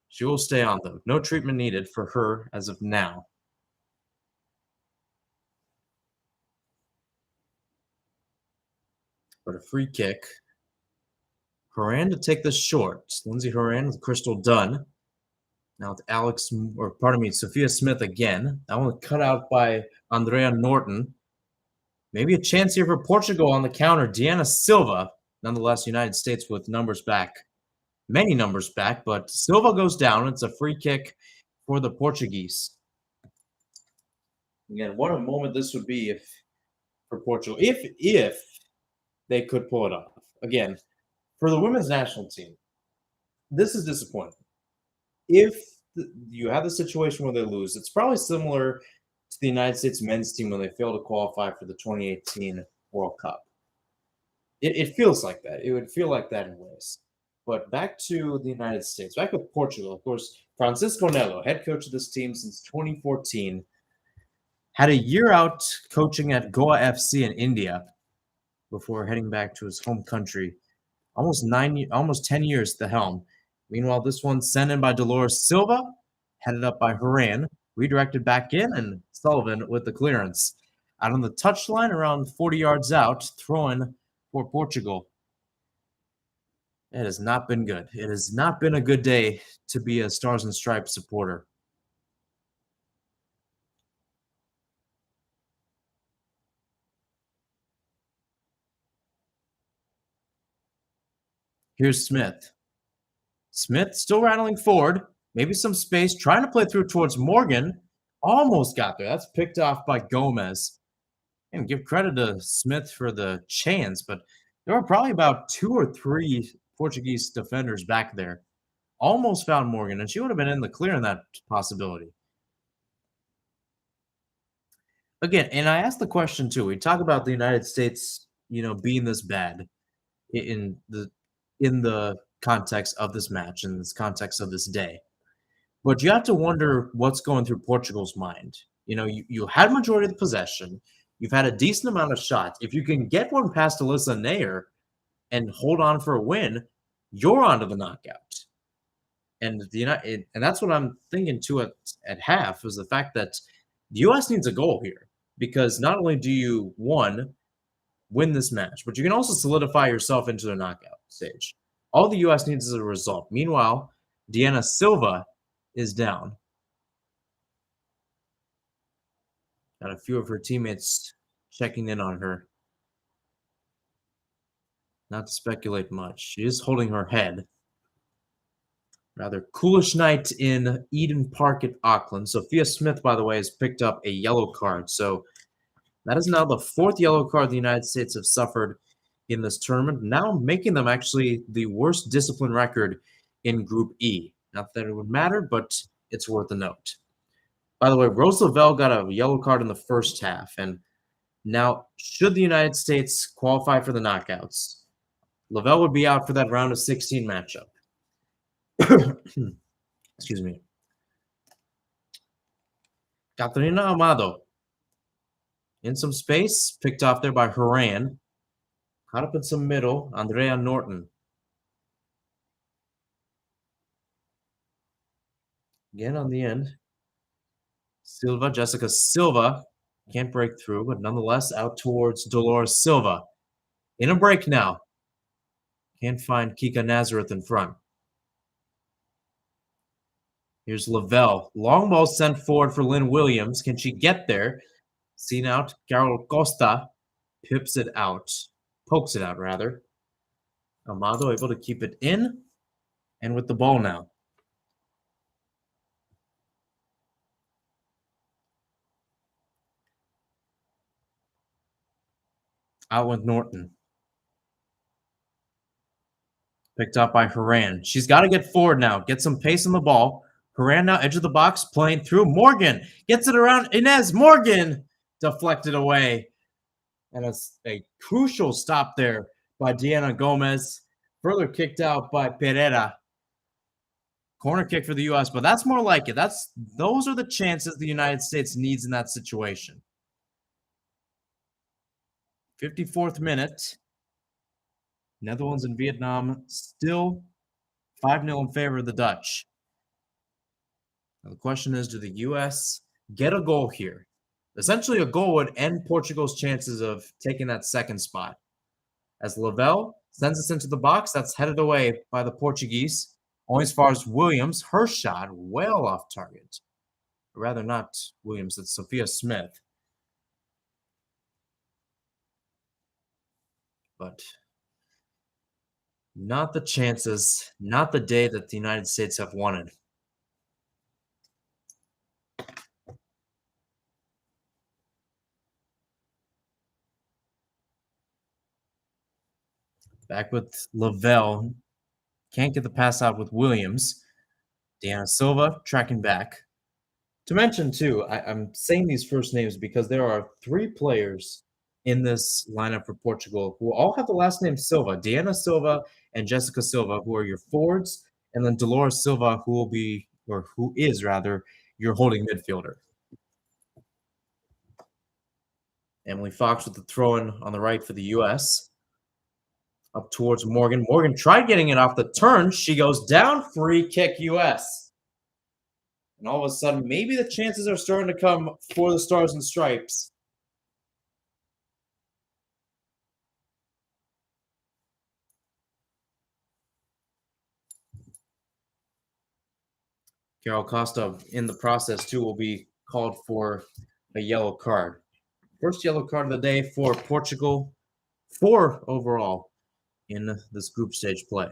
She will stay on, though. No treatment needed for her as of now. But a free kick. Horan to take this short. Lindsay Horan with Crystal Dunn. Now with Sophia Smith again. That one cut out by Andrea Norton. Maybe a chance here for Portugal on the counter. Deanna Silva. Nonetheless, United States with numbers back. Many numbers back, but Silva goes down. It's a free kick for the Portuguese. Again, what a moment this would be if for Portugal, if they could pull it off. Again, for the women's national team, this is disappointing. If you have the situation where they lose, it's probably similar to the United States men's team when they failed to qualify for the 2018 World Cup. It feels like that. It would feel like that in ways. But back to the United States, back with Portugal, of course, Francisco Nello, head coach of this team since 2014, had a year out coaching at Goa FC in India before heading back to his home country. Almost 10 years at the helm. Meanwhile, this one sent in by Dolores Silva, headed up by Horan, redirected back in, and Sullivan with the clearance. Out on the touchline, around 40 yards out, throwing for Portugal. It has not been good. It has not been a good day to be a Stars and Stripes supporter. Here's Smith. Smith still rattling forward. Maybe some space, trying to play through towards Morgan. Almost got there. That's picked off by Gomez. And give credit to Smith for the chance, but there were probably about 2 or 3 Portuguese defenders back there. Almost found Morgan, and she would have been in the clear in that possibility. Again, and I asked the question too. We talk about the United States, being this bad in the context of this match, in this context of this day. But you have to wonder what's going through Portugal's mind. You had majority of the possession. You've had a decent amount of shots. If you can get one past Alyssa Nair and hold on for a win, you're on to the knockout. And and that's what I'm thinking too at half is the fact that the U.S. needs a goal here because not only do you win this match, but you can also solidify yourself into the knockout stage. All the U.S. needs is a result. Meanwhile, Deanna Silva is down. Got a few of her teammates checking in on her. Not to speculate much. She is holding her head. Rather coolish night in Eden Park at Auckland. Sophia Smith, by the way, has picked up a yellow card. So that is now the fourth yellow card the United States have suffered in this tournament, now making them actually the worst discipline record in Group E. Not that it would matter, but it's worth a note. By the way, Rose Lavelle got a yellow card in the first half, and now should the United States qualify for the knockouts, Lavelle would be out for that round of 16 matchup. Excuse me. Catarina Amado in some space, picked off there by Haran. Caught up in some middle, Andrea Norton. Again on the end. Silva, Jessica Silva can't break through, but nonetheless out towards Dolores Silva. In a break now. Can't find Kika Nazareth in front. Here's Lavelle. Long ball sent forward for Lynn Williams. Can she get there? Seen out. Carol Costa pokes it out, rather. Amado able to keep it in and with the ball now. Out with Norton. Picked up by Haran. She's got to get forward now. Get some pace on the ball. Haran now edge of the box, playing through. Morgan gets it around Inez. Morgan deflected away. And a crucial stop there by Diana Gomez. Further kicked out by Pereira. Corner kick for the U.S., but that's more like it. Those are the chances the United States needs in that situation. 54th minute. Netherlands and Vietnam still 5-0 in favor of the Dutch. Now the question is, do the U.S. get a goal here? Essentially, a goal would end Portugal's chances of taking that second spot. As Lavelle sends us into the box, that's headed away by the Portuguese. Only as far as Williams, her shot well off target. Or rather, not Williams, it's Sophia Smith. But not the chances, not the day that the United States have wanted. Back with Lavelle. Can't get the pass out with Williams. Diana Silva tracking back. To mention, too, I'm saying these first names because there are 3 players in this lineup for Portugal who all have the last name Silva. Diana Silva and Jessica Silva, who are your forwards, and then Dolores Silva, who is your holding midfielder. Emily Fox with the throw-in on the right for the U.S. Up towards Morgan. Morgan tried getting it off the turn. She goes down, free kick U.S. And all of a sudden, maybe the chances are starting to come for the Stars and Stripes. Carol Costa, in the process, too, will be called for a yellow card. First yellow card of the day for Portugal. 4 overall in this group stage play.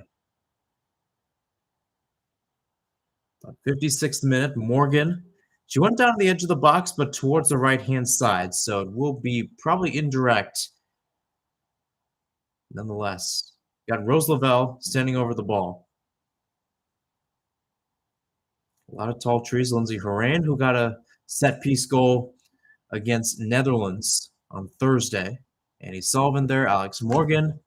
56th minute, Morgan. She went down to the edge of the box, but towards the right-hand side, so it will be probably indirect. Nonetheless, got Rose Lavelle standing over the ball. A lot of tall trees. Lindsay Horan, who got a set-piece goal against Netherlands on Thursday. Annie Sullivan there, Alex Morgan.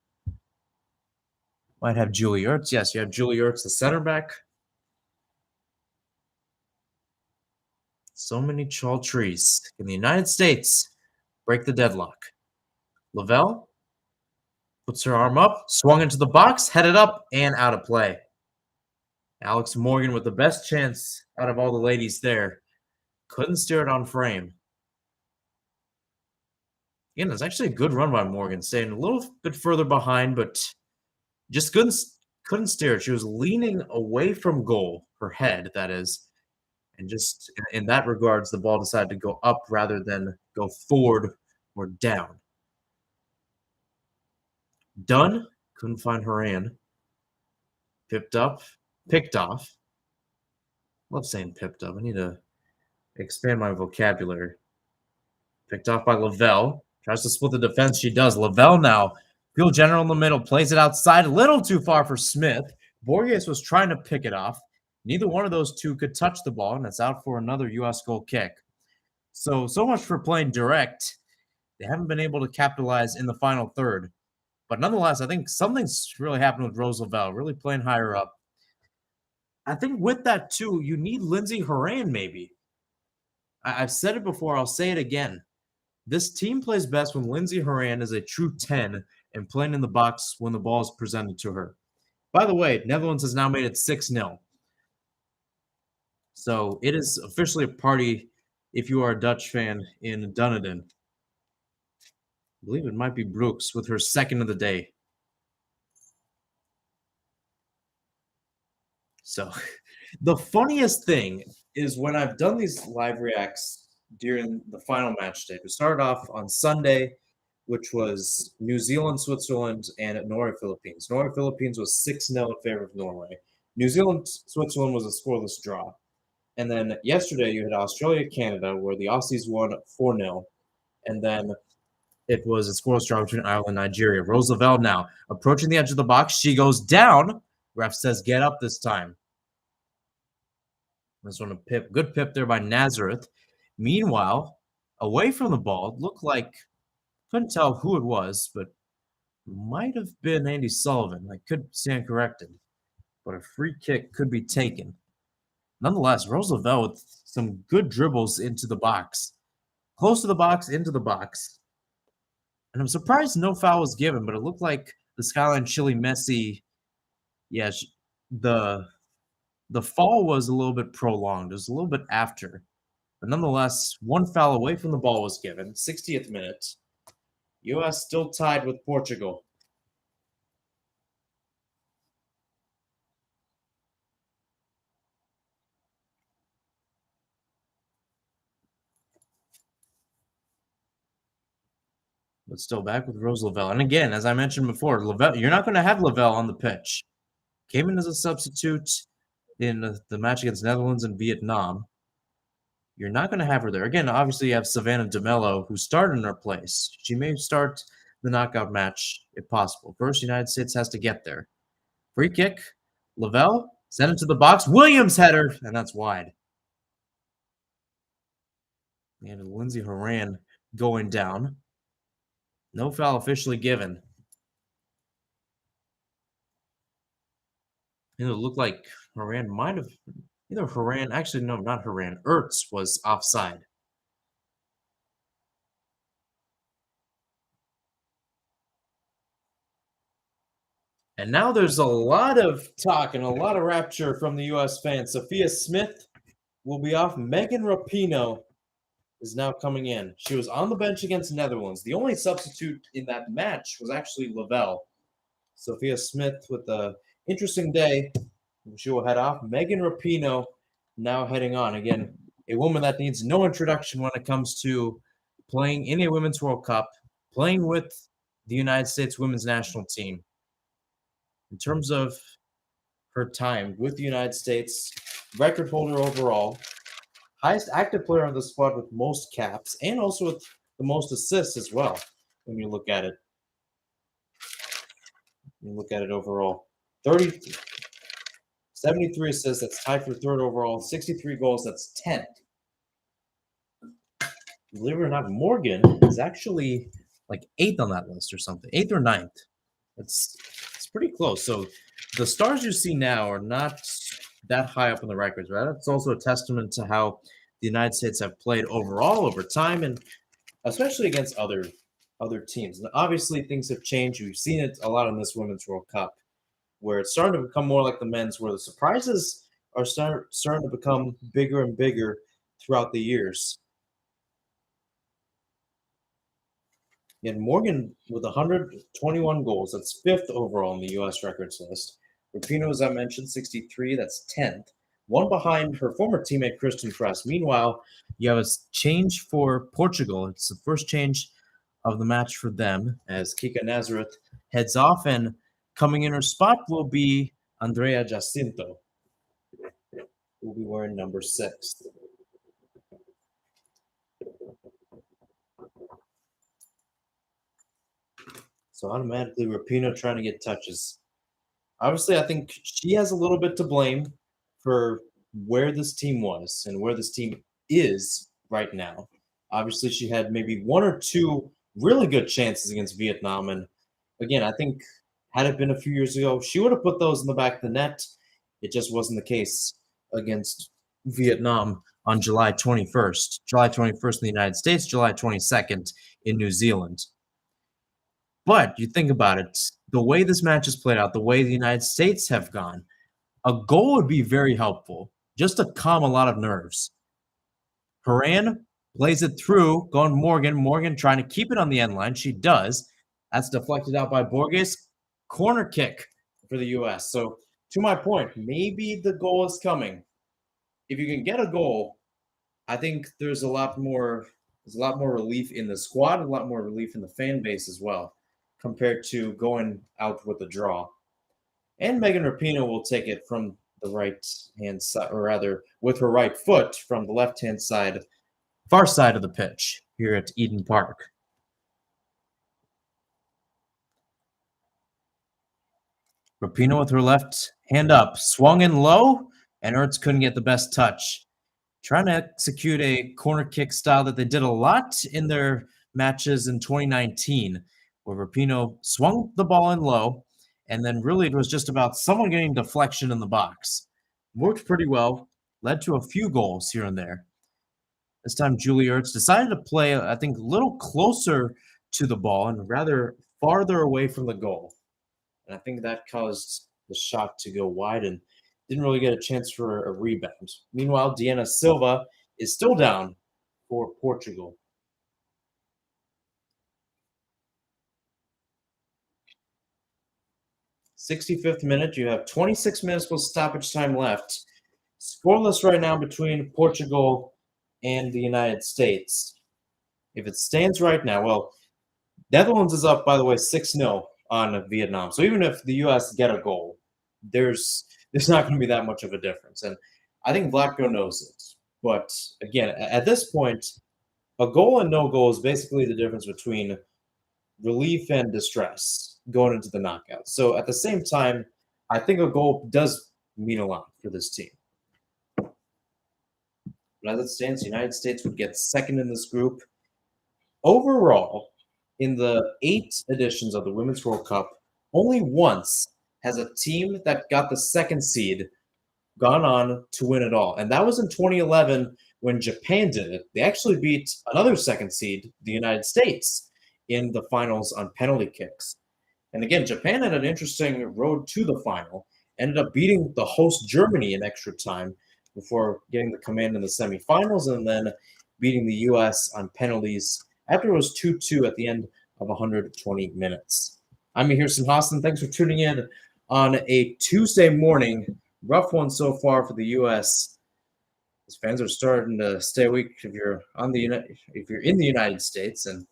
Might have Julie Ertz. Yes, you have Julie Ertz, the center back. So many tall trees. Can the United States break the deadlock? Lavelle puts her arm up, swung into the box, headed up, and out of play. Alex Morgan with the best chance out of all the ladies there. Couldn't steer it on frame. Again, it's actually a good run by Morgan, staying a little bit further behind, but just couldn't steer it. She was leaning away from goal, her head, that is, And just in that regards, the ball decided to go up rather than go forward or down. Done. Couldn't find Haran. Pipped up. Picked off. Love saying pipped up. I need to expand my vocabulary. Picked off by Lavelle. Tries to split the defense. She does. Lavelle now. Field general in the middle. Plays it outside. A little too far for Smith. Borges was trying to pick it off. Neither one of those two could touch the ball, and it's out for another U.S. goal kick. So much for playing direct. They haven't been able to capitalize in the final third. But nonetheless, I think something's really happened with Rose Lavelle, really playing higher up. I think with that, too, you need Lindsey Horan, maybe. I've said it before. I'll say it again. This team plays best when Lindsey Horan is a true 10 and playing in the box when the ball is presented to her. By the way, Netherlands has now made it 6-0. So it is officially a party if you are a Dutch fan in Dunedin. I believe it might be Brooks with her second of the day. So the funniest thing is when I've done these live reacts during the final match day. We started off on Sunday, which was New Zealand, Switzerland, and Norway, Philippines. Norway, Philippines was 6-0 in favor of Norway. New Zealand, Switzerland was a scoreless draw. And then yesterday you had Australia, Canada, where the Aussies won 4-0. And then it was a scoreless draw between Ireland and Nigeria. Rose Lavelle now approaching the edge of the box. She goes down. Ref says, get up this time. This one a pip. Good pip there by Nazareth. Meanwhile, away from the ball, looked like, couldn't tell who it was, but might have been Andy Sullivan. I could stand corrected. But a free kick could be taken. Nonetheless, Rose Lavelle with some good dribbles into the box. Close to the box, into the box. And I'm surprised no foul was given, but it looked like the Skyline Chili Messi, the fall was a little bit prolonged. It was a little bit after. But nonetheless, one foul away from the ball was given, 60th minute. U.S. still tied with Portugal. But still back with Rose Lavelle. And again, as I mentioned before, Lavelle, you're not going to have Lavelle on the pitch. Came in as a substitute in the match against Netherlands and Vietnam. You're not going to have her there. Again, obviously, you have Savannah DeMello, who started in her place. She may start the knockout match if possible. First, United States has to get there. Free kick. Lavelle sent it to the box. Williams header, and that's wide. And Lindsey Horan going down. No foul officially given. And it looked like Horan might have either Horan, actually no, not Horan. Ertz was offside. And now there's a lot of talk and a lot of rapture from the U.S. fans. Sophia Smith will be off. Megan Rapinoe is now coming in. She was on the bench against Netherlands. The only substitute in that match was actually Lavelle. Sophia Smith with an interesting day. She will head off. Megan Rapinoe now heading on. Again, a woman that needs no introduction when it comes to playing in a Women's World Cup, playing with the United States women's national team. In terms of her time with the United States, record holder overall, highest active player on the squad with most caps, and also with the most assists as well, when you look at it. Overall. 73 assists, that's tied for third overall. 63 goals, that's 10th. Believe it or not, Morgan is actually like 8th on that list or something. 8th or 9th. It's pretty close. So the stars you see now are not that high up in the records, right? It's also a testament to how the United States have played overall over time, and especially against other teams. And obviously things have changed. We've seen it a lot in this Women's World Cup, where it's starting to become more like the men's, where the surprises are starting to become bigger and bigger throughout the years. And Morgan with 121 goals. That's 5th overall in the U.S. records list. Rapinoe, as I mentioned, 63. That's 10th. one behind her former teammate Kristen Press. Meanwhile, you have a change for Portugal. It's the first change of the match for them as Kika Nazareth heads off, and coming in her spot will be Andrea Jacinto, who will be wearing number 6. So automatically, Rapinoe trying to get touches. Obviously, I think she has a little bit to blame for where this team was and where this team is right now. Obviously, she had maybe one or two really good chances against Vietnam. And again, I think had it been a few years ago, she would have put those in the back of the net. It just wasn't the case against Vietnam on July 21st. July 21st in the United States, July 22nd in New Zealand. But you think about it, the way this match has played out, the way the United States have gone, a goal would be very helpful just to calm a lot of nerves. Haran plays it through, going Morgan. Morgan trying to keep it on the end line. She does. That's deflected out by Borges. Corner kick for the U.S. So, to my point, maybe the goal is coming. If you can get a goal, I think there's a lot more relief in the squad, a lot more relief in the fan base as well, compared to going out with a draw. And Megan Rapinoe will take it from the right hand side, or rather, with her right foot from the left hand side, far side of the pitch here at Eden Park. Rapinoe with her left hand up, swung in low, and Ertz couldn't get the best touch. Trying to execute a corner kick style that they did a lot in their matches in 2019, where Rapinoe swung the ball in low, and then really it was just about someone getting deflection in the box. Worked pretty well, led to a few goals here and there. This time, Julie Ertz decided to play, I think, a little closer to the ball and rather farther away from the goal. And I think that caused the shot to go wide and didn't really get a chance for a rebound. Meanwhile, Deanna Silva is still down for Portugal. 65th minute, you have 26 minutes with stoppage time left. Scoreless right now between Portugal and the United States. If it stands right now, well, Netherlands is up, by the way, 6-0 on Vietnam. So even if the U.S. get a goal, there's not going to be that much of a difference. And I think Vlatko knows it. But again, at this point, a goal and no goal is basically the difference between relief and distress going into the knockout. So at the same time, I think a goal does mean a lot for this team. But as it stands, the United States would get second in this group. Overall, in the 8 editions of the Women's World Cup, only once has a team that got the second seed gone on to win it all. And that was in 2011 when Japan did it. They actually beat another second seed, the United States, in the finals on penalty kicks. And again, Japan had an interesting road to the final, ended up beating the host Germany in extra time before getting the command in the semifinals, and then beating the U.S. on penalties after it was 2-2 at the end of 120 minutes. I'm Kirsten Hostin. Thanks for tuning in on a Tuesday morning. Rough one so far for the U.S. As fans are starting to stay awake if you're in the United States, and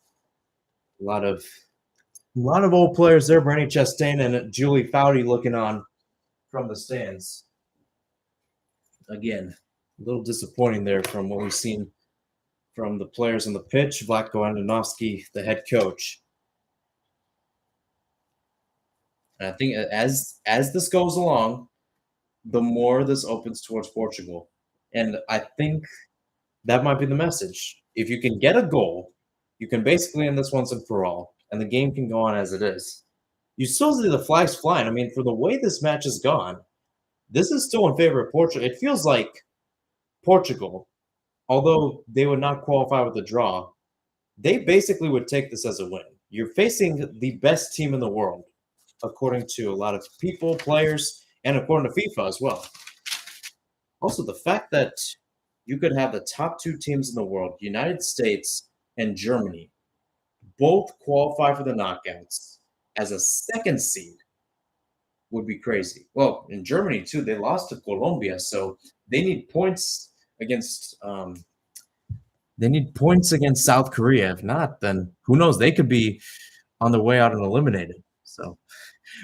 a lot of old players there. Brandy Chastain and Julie Foudy looking on from the stands. Again, a little disappointing there from what we've seen from the players on the pitch. Vlatko Andonovski, the head coach. And I think as this goes along, the more this opens towards Portugal. And I think that might be the message. If you can get a goal, you can basically end this once and for all, and the game can go on as it is. You still see the flags flying. I mean, for the way this match has gone, this is still in favor of Portugal. It feels like Portugal, although they would not qualify with a draw, they basically would take this as a win. You're facing the best team in the world, according to a lot of people, players, and according to FIFA as well. Also, the fact that you could have the top 2 teams in the world, United States and Germany, both qualify for the knockouts as a second seed would be crazy. Well, in Germany too, they lost to Colombia, so they need points against South Korea. If not, then who knows? They could be on their way out and eliminated. So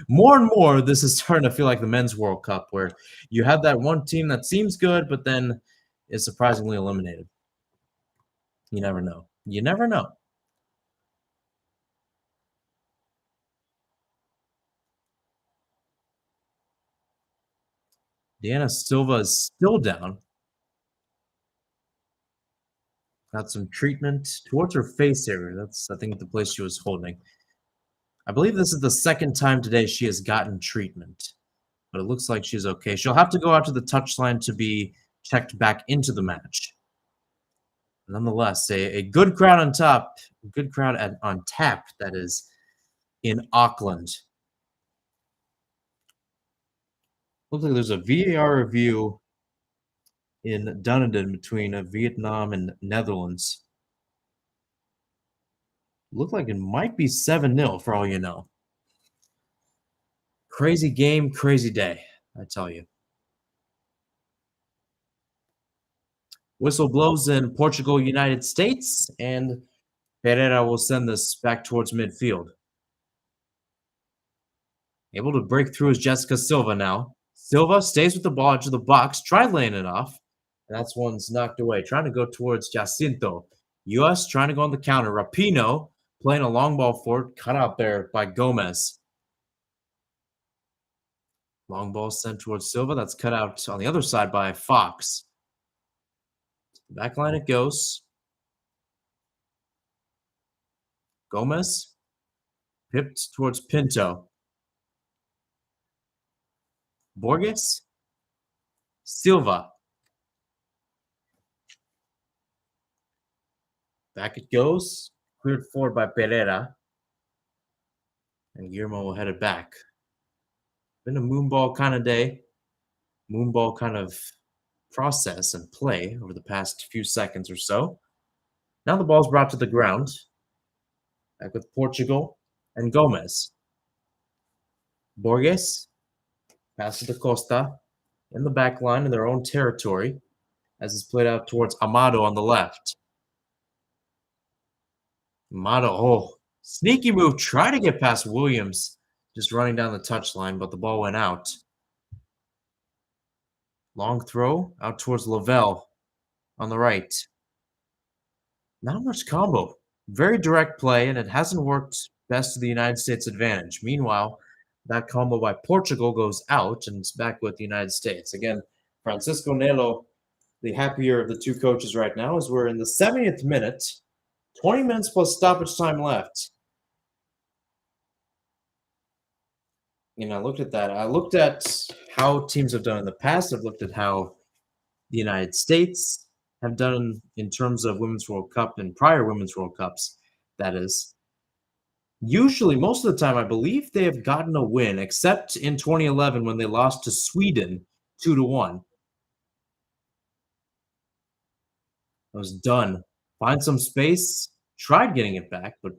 more and more, this is starting to feel like the men's World Cup, where you have that one team that seems good, but then is surprisingly eliminated. You never know. You never know. Diana Silva is still down. Got some treatment towards her face area. That's, I think, the place she was holding. I believe this is the second time today she has gotten treatment, but it looks like she's okay. She'll have to go out to the touchline to be checked back into the match. Nonetheless, a good crowd on top, good crowd on tap, that is, in Auckland. Looks like there's a VAR review in Dunedin between Vietnam and Netherlands. Look like it might be 7-0 for all you know. Crazy game, crazy day, I tell you. Whistle blows in Portugal, United States, and Pereira will send this back towards midfield. Able to break through is Jessica Silva now. Silva stays with the ball into the box, tried laying it off, and that's one's knocked away. Trying to go towards Jacinto. US trying to go on the counter. Rapino playing a long ball forward, cut out there by Gomez. Long ball sent towards Silva. That's cut out on the other side by Fox. Back line it goes. Gomez pipped towards Pinto. Borges. Silva. Back it goes. Cleared forward by Pereira. And Guillermo will head it back. Been a moonball kind of day. Moonball kind of process and play over the past few seconds or so. Now the ball's brought to the ground. Back with Portugal and Gomez. Borges. Passes to Costa. In the back line in their own territory. As it's played out towards Amado on the left. Amado, oh, sneaky move. Try to get past Williams. Just running down the touchline, but the ball went out. Long throw out towards Lavelle on the right. Not much combo. Very direct play, and it hasn't worked best to the United States' advantage. Meanwhile, that combo by Portugal goes out, and it's back with the United States. Again, Francisco Nelo, the happier of the two coaches right now, as we're in the 70th minute. 20 minutes plus stoppage time left. I looked at that. I looked at how teams have done in the past. I've looked at how the United States have done in terms of Women's World Cup and prior Women's World Cups, that is. Usually, most of the time, I believe they have gotten a win, except in 2011 when they lost to Sweden 2-1. It was done. Find some space, tried getting it back, but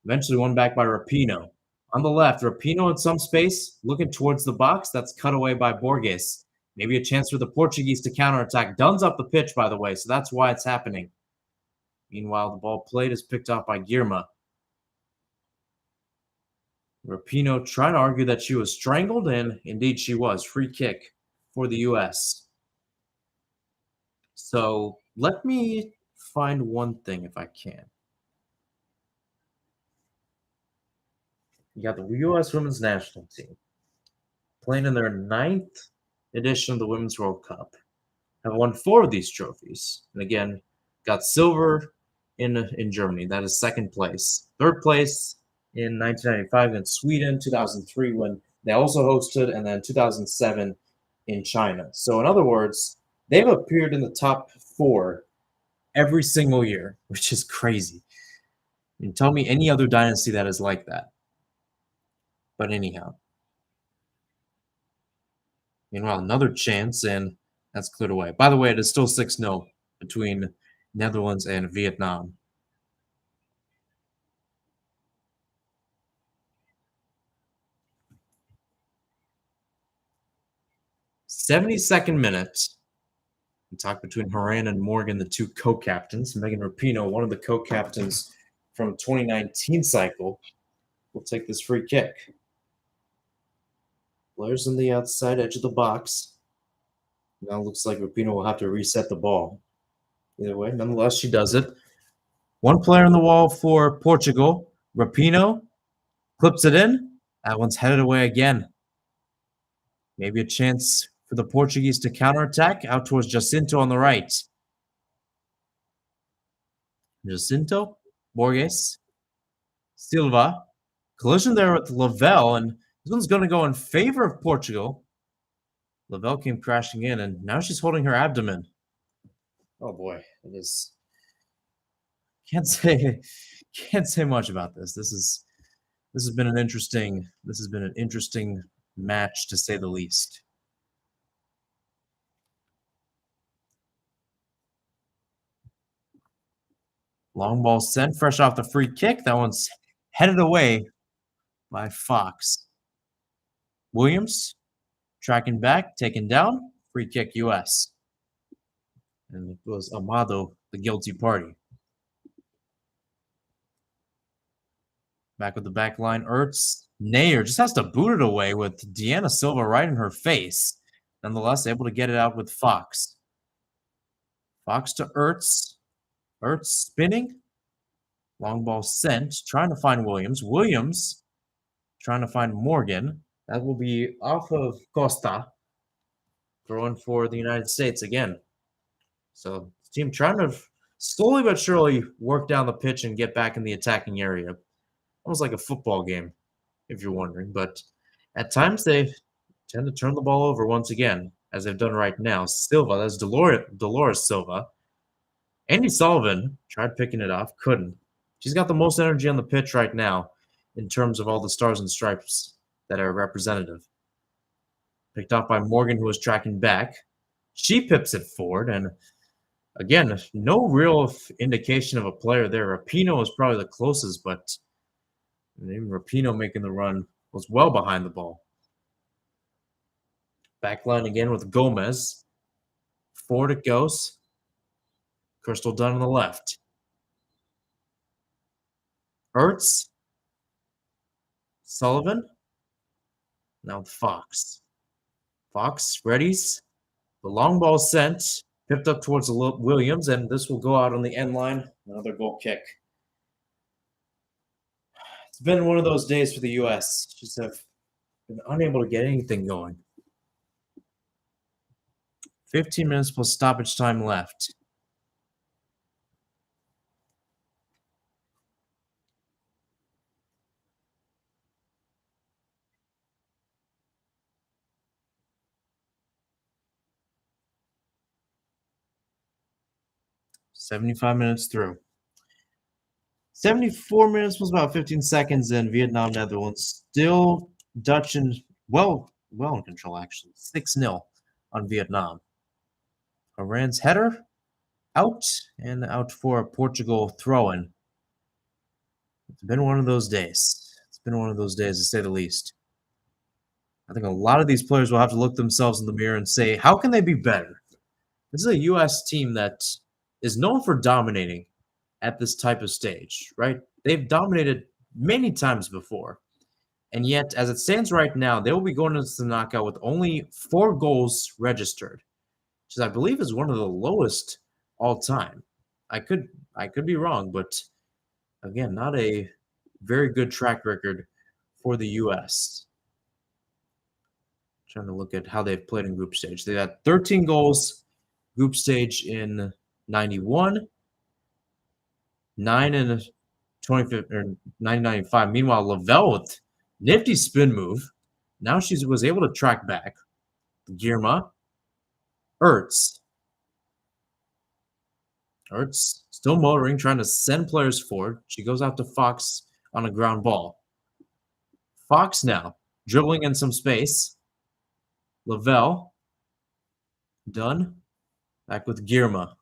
eventually won back by Rapino. On the left, Rapino in some space, looking towards the box. That's cut away by Borges. Maybe a chance for the Portuguese to counterattack. Dunn's up the pitch, by the way, so that's why it's happening. Meanwhile, the ball played is picked up by Girma. Rapino trying to argue that she was strangled, and indeed she was. Free kick for the U.S. So let me find one thing if I can. You got the U.S. Women's National Team playing in their 9th edition of the Women's World Cup. Have won 4 of these trophies. And again, got silver in Germany. That is 2nd place. 3rd place in 1995 in Sweden, 2003 when they also hosted, and then 2007 in China. So in other words, they've appeared in the top 4 every single year, which is crazy. And tell me any other dynasty that is like that. But anyhow. Meanwhile, another chance, and that's cleared away. By the way, it is still 6-0 between Netherlands and Vietnam. 72nd minute. We talk between Horan and Morgan, the two co-captains. Megan Rapinoe, one of the co-captains from 2019 cycle, will take this free kick. Players on the outside edge of the box. Now looks like Rapinoe will have to reset the ball. Either way, nonetheless, she does it. One player on the wall for Portugal. Rapinoe clips it in. That one's headed away again. Maybe a chance for the Portuguese to counterattack out towards Jacinto on the right. Jacinto, Borges, Silva. Collision there with Lavelle, and this one's going to go in favor of Portugal. Lavelle came crashing in, and now she's holding her abdomen. Oh boy, it is. Can't say much about this. This has been an interesting match to say the least. Long ball sent fresh off the free kick. That one's headed away by Fox. Williams tracking back, taken down. Free kick US. And it was Amado, the guilty party. Back with the back line, Ertz. Nair just has to boot it away with Deanna Silva right in her face. Nonetheless, able to get it out with Fox. Fox to Ertz. Ertz spinning. Long ball sent. Trying to find Williams. Williams trying to find Morgan. That will be off of Costa. Throwing for the United States again. So, the team trying to slowly but surely work down the pitch and get back in the attacking area. Almost like a football game, if you're wondering. But at times they tend to turn the ball over once again, as they've done right now. Silva, that's Dolores Silva. Andy Sullivan tried picking it off, couldn't. She's got the most energy on the pitch right now in terms of all the stars and stripes that are representative. Picked off by Morgan, who was tracking back. She pips it forward, and again, no real indication of a player there. Rapinoe is probably the closest, but even Rapinoe making the run was well behind the ball. Backline again with Gomez. Forward it goes. Crystal Dunn on the left. Ertz. Sullivan. Now with Fox. Fox readies. The long ball sent. Pipped up towards Williams, and this will go out on the end line. Another goal kick. It's been one of those days for the U.S. Just have been unable to get anything going. 15 minutes plus stoppage time left. $75 minutes through. 74 minutes was about 15 seconds in. Vietnam, Netherlands. Still Dutch and well in control, actually. 6-0 on Vietnam. Iran's header out and out for a Portugal throw-in. It's been one of those days. It's been one of those days, to say the least. I think a lot of these players will have to look themselves in the mirror and say, how can they be better? This is a U.S. team that is known for dominating at this type of stage, right? They've dominated many times before. And yet, as it stands right now, they will be going into the knockout with only 4 goals registered, which I believe is one of the lowest all time. I could be wrong, but again, not a very good track record for the U.S. Trying to look at how they've played in group stage. They had 13 goals group stage in 91, 9 in 1995. Meanwhile, Lavelle with nifty spin move. Now she was able to track back. Girma. Ertz still motoring, trying to send players forward. She goes out to Fox on a ground ball. Fox now dribbling in some space. Lavelle. Done. Back with Girma.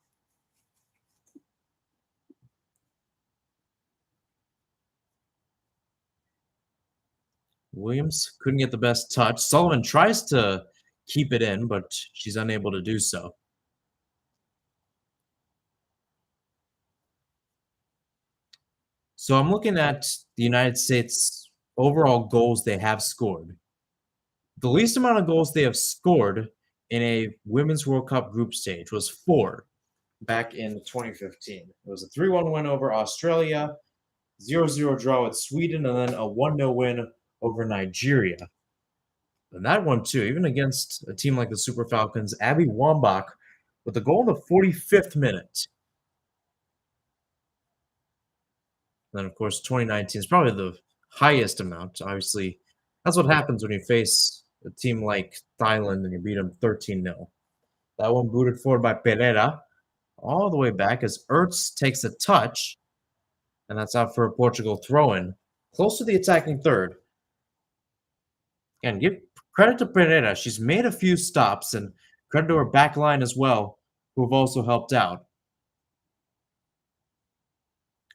Williams couldn't get the best touch. Sullivan tries to keep it in, but she's unable to do so. So I'm looking at the United States overall goals they have scored. The least amount of goals they have scored in a Women's World Cup group stage was 4 back in 2015. It was a 3-1 win over Australia, 0-0 draw with Sweden, and then a 1-0 win over Nigeria. And that one too, even against a team like the Super Falcons, Abby Wambach with a goal in the 45th minute. And then, of course, 2019 is probably the highest amount. Obviously, that's what happens when you face a team like Thailand and you beat them 13-0. That one booted forward by Pereira all the way back as Ertz takes a touch, and that's out for a Portugal throw-in, close to the attacking third. And give credit to Pereira. She's made a few stops, and credit to her back line as well, who have also helped out.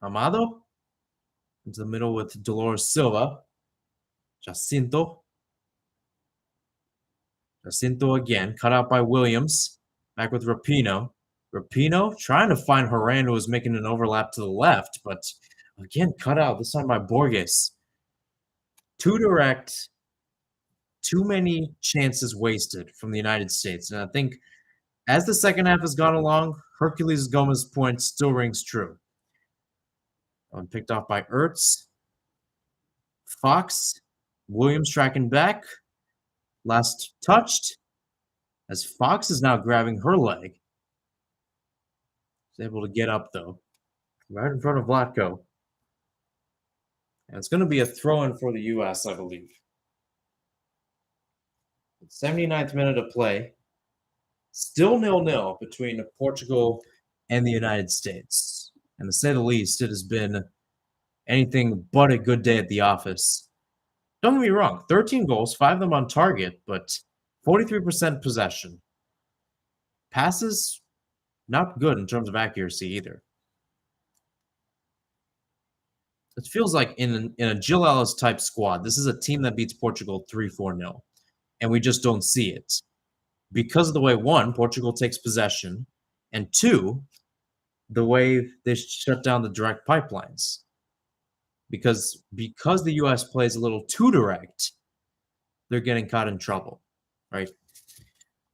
Amado into the middle with Dolores Silva. Jacinto. Jacinto again, cut out by Williams. Back with Rapinoe. Rapinoe trying to find Horan, who was making an overlap to the left, but again, cut out, this time by Borges. Too direct, too many chances wasted from the United States. And I think as the second half has gone along, Hercules Gomez's point still rings true. One picked off by Ertz. Fox. Williams tracking back. Last touched. As Fox is now grabbing her leg. He's able to get up, though. Right in front of Vlatko. And it's going to be a throw-in for the U.S., I believe. 79th minute of play. Still 0-0 between Portugal and the United States. And to say the least, it has been anything but a good day at the office. Don't get me wrong, 13 goals, 5 of them on target, but 43% possession. Passes, not good in terms of accuracy either. It feels like in a Jill Ellis type squad, this is a team that beats Portugal 3-4-0, and we just don't see it. Because of the way, one, Portugal takes possession, and two, the way they shut down the direct pipelines. Because the U.S. plays a little too direct, they're getting caught in trouble, right?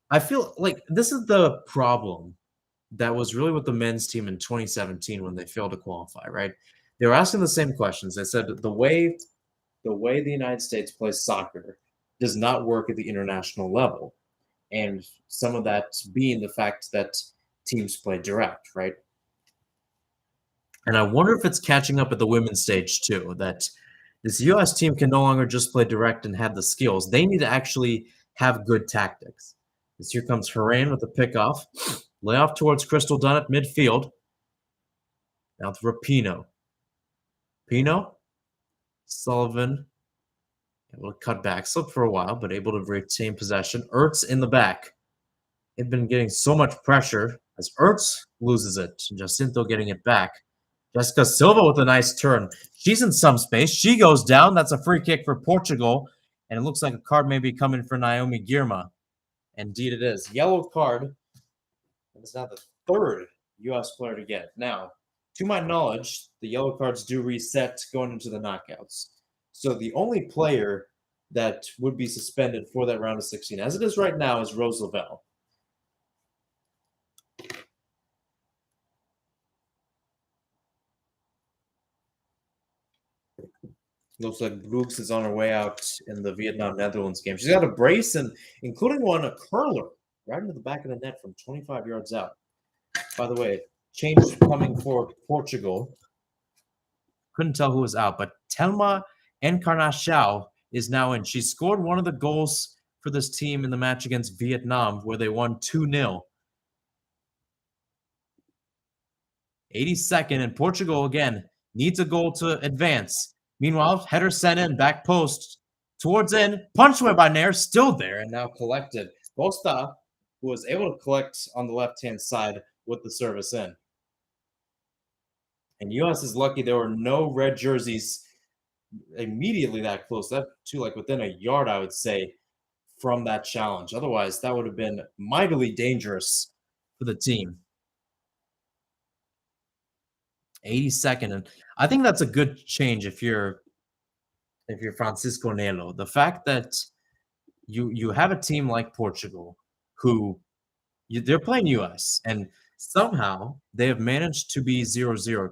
I feel like this is the problem that was really with the men's team in 2017 when they failed to qualify, right? They were asking the same questions. They said the way the United States plays soccer does not work at the international level. And some of that being the fact that teams play direct, right? And I wonder if it's catching up at the women's stage too, that this U.S. team can no longer just play direct and have the skills. They need to actually have good tactics. As here comes Horan with the pickoff. Layoff towards Crystal Dunn at midfield. Now to Rapinoe. Pino. Sullivan. Able to cut back. Slipped for a while, but able to retain possession. Ertz in the back. They've been getting so much pressure as Ertz loses it. Jacinto getting it back. Jessica Silva with a nice turn. She's in some space. She goes down. That's a free kick for Portugal. And it looks like a card may be coming for Naomi Girma. Indeed it is. Yellow card. It's now the third U.S. player to get it. Now, to my knowledge, the yellow cards do reset going into the knockouts. So the only player that would be suspended for that round of 16, as it is right now, is Rose Lavelle. Looks like Brooks is on her way out in the Vietnam-Netherlands game. She's got a brace and including one, a curler, right into the back of the net from 25 yards out. By the way, change coming for Portugal. Couldn't tell who was out, but Telma Encarnação is now in. She scored one of the goals for this team in the match against Vietnam where they won 2-0. 82nd, and Portugal again needs a goal to advance. Meanwhile, header sent in, back post, towards in, punched away by Nair, still there, and now collected. Costa, who was able to collect on the left-hand side with the service in. And U.S. is lucky there were no red jerseys immediately that close. That, too, like within a yard, I would say, from that challenge. Otherwise, that would have been mightily dangerous for the team. 82nd, and I think that's a good change if you're Francisco Nelo. The fact that you have a team like Portugal who they're playing US and somehow they have managed to be 0-0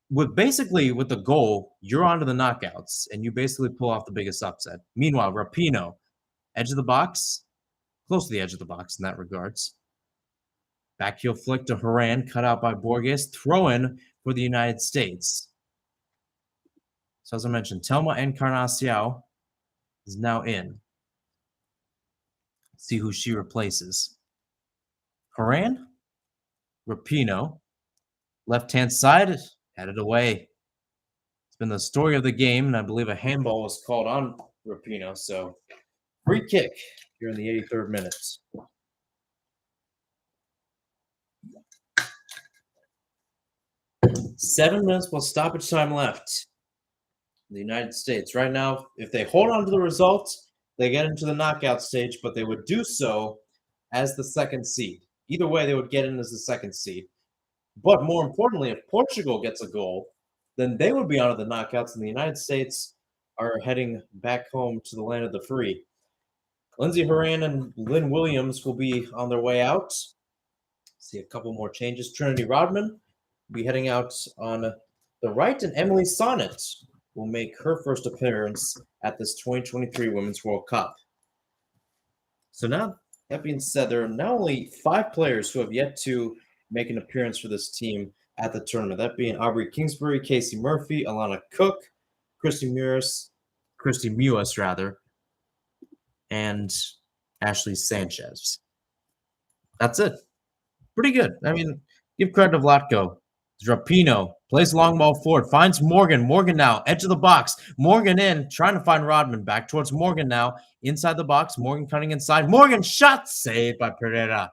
with the goal, you're on to the knockouts and you basically pull off the biggest upset. Meanwhile, Rapino, edge of the box, close to the edge of the box in that regards. Backheel flick to Haran, cut out by Borges, throw in for the United States. So as I mentioned, Telma Encarnacion is now in. See who she replaces. Haran, Rapino, left-hand side, headed away. It's been the story of the game, and I believe a handball was called on Rapino. So free kick here in the 83rd minute. 7 minutes plus stoppage time left. The United States right now, if they hold on to the result, they get into the knockout stage, but they would do so as the second seed. Either way, they would get in as the second seed. But more importantly, if Portugal gets a goal, then they would be out of the knockouts, and the United States are heading back home to the land of the free. Lindsey Horan and Lynn Williams will be on their way out. See a couple more changes. Trinity Rodman will be heading out on the right, and Emily Sonnet will make her first appearance at this 2023 Women's World Cup. So now, that being said, there are now only 5 players who have yet to make an appearance for this team at the tournament. That being Aubrey Kingsbury, Casey Murphy, Alana Cook, Christy Mewis, and Ashley Sanchez. That's it. Pretty good. I mean, give credit to Vlatko. Rapino plays long ball forward, finds Morgan. Morgan now, edge of the box. Morgan in, trying to find Rodman. Back towards Morgan now, inside the box. Morgan cutting inside. Morgan shot, saved by Pereira.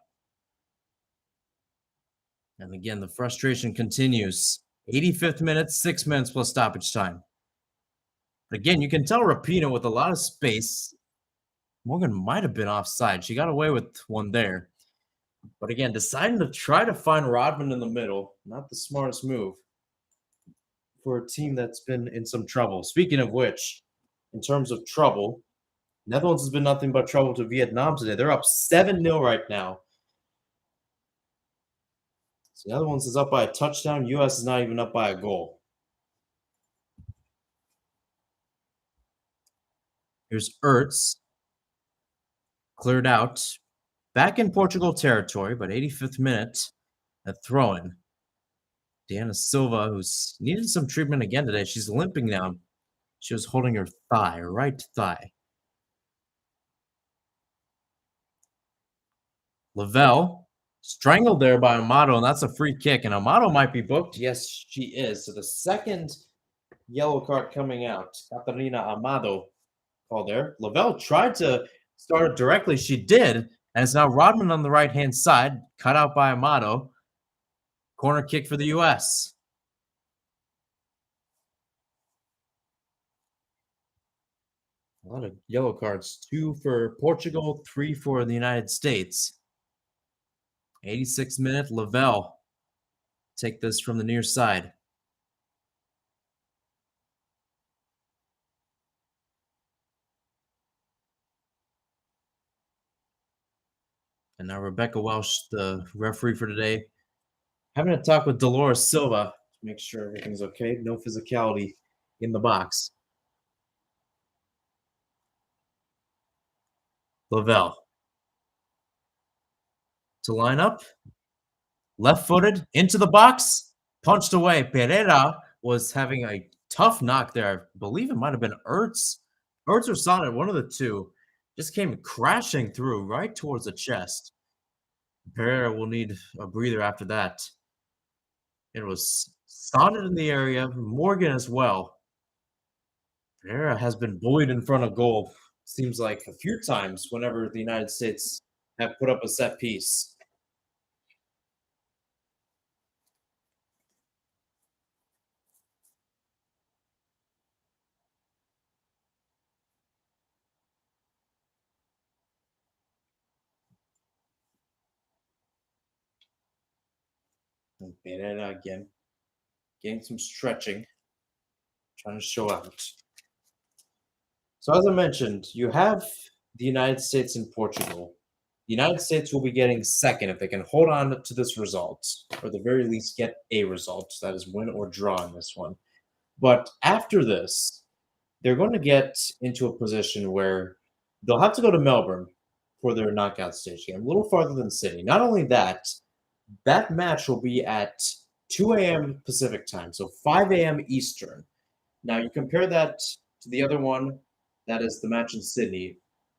And again, the frustration continues. 85th minute, 6 minutes plus stoppage time. But again, you can tell Rapino with a lot of space. Morgan might have been offside. She got away with one there. But again, deciding to try to find Rodman in the middle, not the smartest move for a team that's been in some trouble. Speaking of which, in terms of trouble, Netherlands has been nothing but trouble to Vietnam today. They're up 7-0 right now. So Netherlands is up by a touchdown. U.S. is not even up by a goal. Here's Ertz. Cleared out. Back in Portugal territory, but 85th minute, a throw-in. Deanna Silva, who's needed some treatment again today. She's limping now. She was holding her thigh, her right thigh. Lavelle, strangled there by Amato, and that's a free kick. And Amato might be booked. Yes, she is. So the second yellow card coming out. Catarina Amado called there. Lavelle tried to start it directly. She did. And it's now Rodman on the right-hand side, cut out by Amato. Corner kick for the U.S. A lot of yellow cards. 2 for Portugal, 3 for the United States. 86th minute, Lavelle. Take this from the near side. And now Rebecca Welsh, the referee for today, having a talk with Dolores Silva to make sure everything's okay. No physicality in the box. Lavelle. To line up. Left-footed, into the box, punched away. Pereira was having a tough knock there. I believe it might have been Ertz. Ertz or Sonnet, one of the two, just came crashing through right towards the chest. Pereira will need a breather after that. It was Sonnet in the area, Morgan as well. Pereira has been bullied in front of goal, seems like a few times whenever the United States have put up a set piece. And Pereira again, getting some stretching, trying to show out. So as I mentioned, you have the United States and Portugal. The United States will be getting second if they can hold on to this result, or at the very least get a result, that is win or draw in this one. But after this, they're going to get into a position where they'll have to go to Melbourne for their knockout stage game, a little farther than Sydney. Not only that, that match will be at 2 a.m. Pacific time, so 5 a.m. Eastern. Now you compare that to the other one, that is the match in Sydney.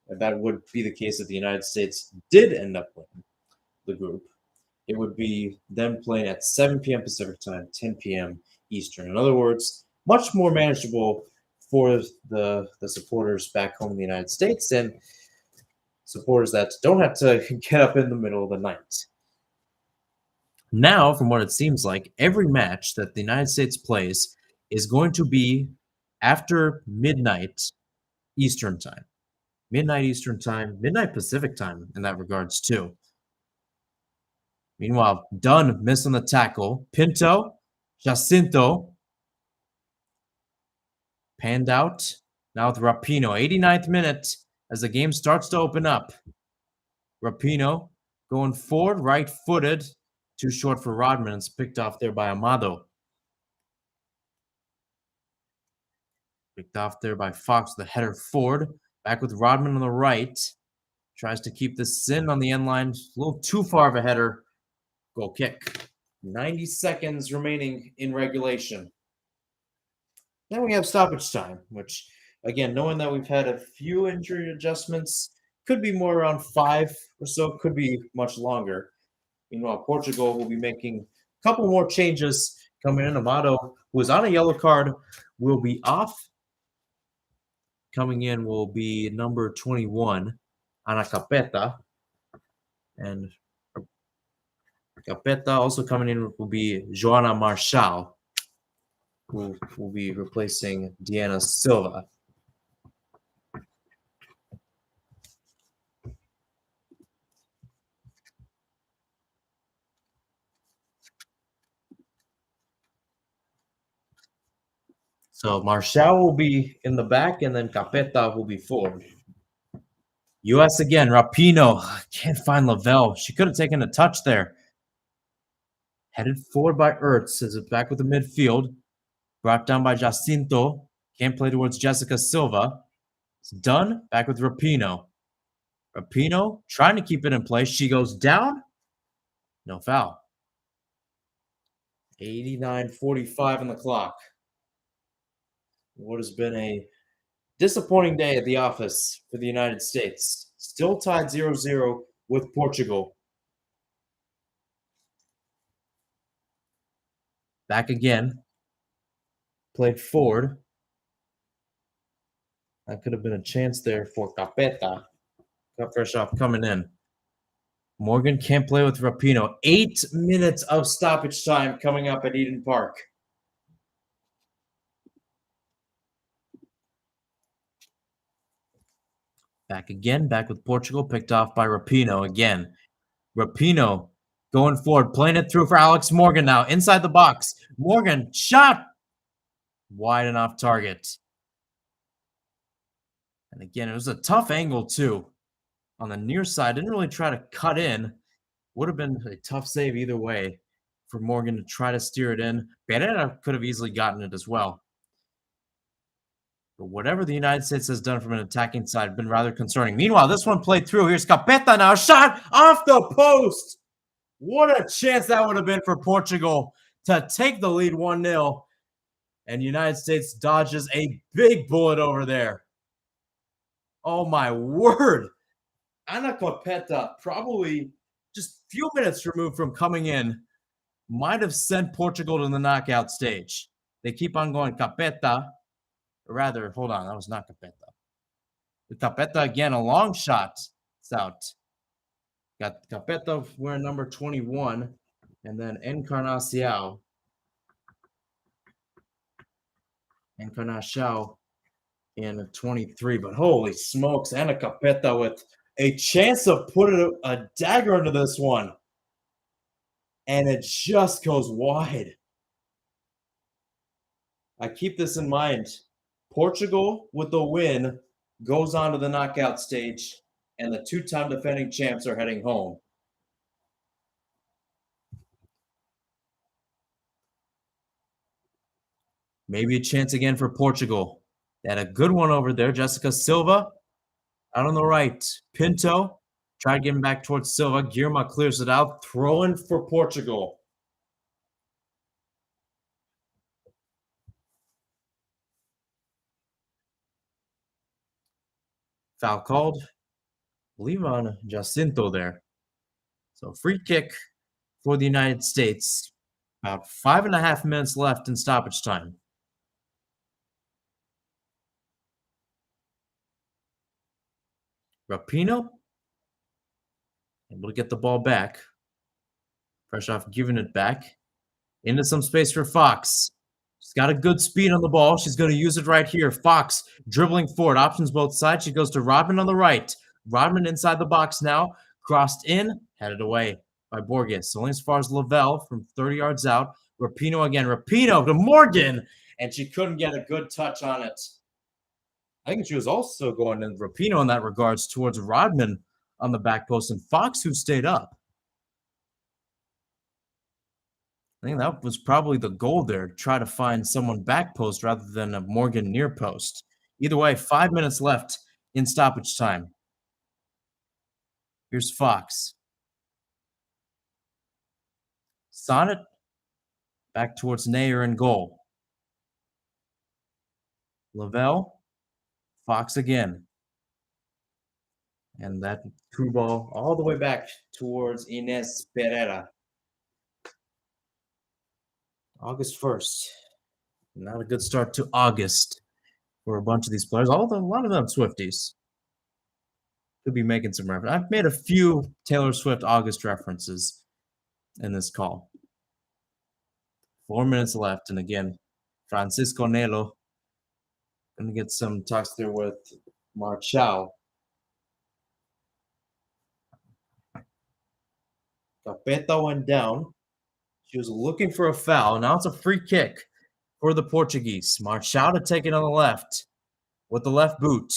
And that would be the case if the United States did end up winning the group. It would be them playing at 7 p.m. Pacific time, 10 p.m. Eastern. In other words, much more manageable for the supporters back home in the United States and supporters that don't have to get up in the middle of the night. Now, from what it seems like, every match that the United States plays is going to be after midnight Eastern time. Midnight Eastern time, midnight Pacific time in that regards too. Meanwhile, Dunn missing the tackle. Pinto, Jacinto, panned out. Now with Rapinoe, 89th minute as the game starts to open up. Rapinoe going forward, right-footed. Too short for Rodman. It's picked off there by Amado. Picked off there by Fox, the header forward. Back with Rodman on the right. Tries to keep this in on the end line. A little too far of a header. Goal kick. 90 seconds remaining in regulation. Then we have stoppage time, which, again, knowing that we've had a few injury adjustments, could be more around 5 or so, could be much longer. Meanwhile, Portugal will be making a couple more changes coming in. Amado, who is on a yellow card, will be off. Coming in will be number 21, Ana Capeta. And Capeta also coming in will be Joana Marshall, who will be replacing Diana Silva. So Marshall will be in the back, and then Capeta will be forward. U.S. again, Rapinoe. Can't find Lavelle. She could have taken a touch there. Headed forward by Ertz as it's back with the midfield. Brought down by Jacinto. Can't play towards Jessica Silva. It's done. Back with Rapinoe. Rapinoe trying to keep it in place. She goes down. No foul. 89:45 on the clock. What has been a disappointing day at the office for the United States. Still tied 0-0 with Portugal. Back again. Played forward. That could have been a chance there for Capeta. Got fresh off coming in. Morgan can't play with Rapinoe. 8 minutes of stoppage time coming up at Eden Park. Back again, back with Portugal, picked off by Rapinoe again. Rapinoe going forward, playing it through for Alex Morgan now. Inside the box. Morgan, shot! Wide and off target. And again, it was a tough angle too. On the near side, didn't really try to cut in. Would have been a tough save either way for Morgan to try to steer it in. Pereira could have easily gotten it as well. But whatever the United States has done from an attacking side has been rather concerning. Meanwhile, this one played through. Here's Capeta now. Shot off the post. What a chance that would have been for Portugal to take the lead 1-0. And the United States dodges a big bullet over there. Oh, my word. Ana Capeta, probably just a few minutes removed from coming in, might have sent Portugal to the knockout stage. They keep on going. Capeta. Rather, hold on, that was not Capeta. With Capeta again, a long shot. It's out. Got Capeta wearing number 21, and then Encarnacion. Encarnacion in 23. But holy smokes, Ana Capeta with a chance of putting a dagger into this one. and it just goes wide. I keep this in mind. Portugal, with the win, goes on to the knockout stage, and the two-time defending champs are heading home. Maybe a chance again for Portugal. They had a good one over there. Jessica Silva out on the right. Pinto tried getting back towards Silva. Guillermo clears it out. Throwing for Portugal. Foul called. I believe on Jacinto there. So free kick for the United States. About 5.5 minutes left in stoppage time. Rapino able to get the ball back. Fresh off giving it back. Into some space for Fox. She's got a good speed on the ball. She's going to use it right here. Fox dribbling forward. Options both sides. She goes to Rodman on the right. Rodman inside the box now. Crossed in. Headed away by Borges. Only as far as Lavelle from 30 yards out. Rapino again. Rapino to Morgan. And she couldn't get a good touch on it. I think she was also going in Rapino in that regards towards Rodman on the back post and Fox who stayed up. I think that was probably the goal there, to try to find someone back post rather than a Morgan near post. Either way, 5 minutes left in stoppage time. Here's Fox. Sonnet back towards Nair in goal. Lavelle, Fox again. And that through ball all the way back towards Ines Pereira. August 1st. Not a good start to August for a bunch of these players. A lot of them Swifties. Could be making some reference. I've made a few Taylor Swift August references in this call. 4 minutes left, and again, Francisco Nelo going to get some talks there with Marchal. Capeta went down. She was looking for a foul. Now it's a free kick for the Portuguese. Marchal to take it on the left with the left boot.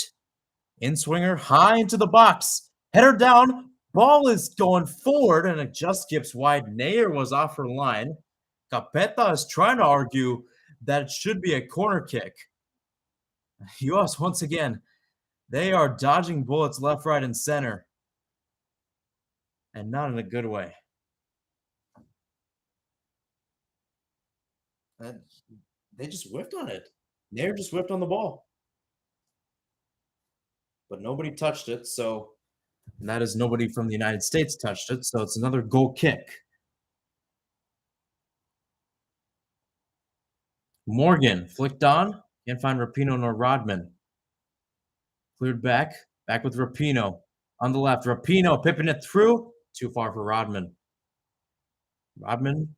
In swinger, high into the box. Header down. Ball is going forward, and it just skips wide. Nair was off her line. Capeta is trying to argue that it should be a corner kick. US, once again, they are dodging bullets left, right, and center. And not in a good way. And they just whiffed on it. Nair just whiffed on the ball. But nobody touched it, so and that is nobody from the United States touched it, so it's another goal kick. Morgan flicked on. Can't find Rapino nor Rodman. Cleared back. Back with Rapino. On the left. Rapino pipping it through. Too far for Rodman. Rodman.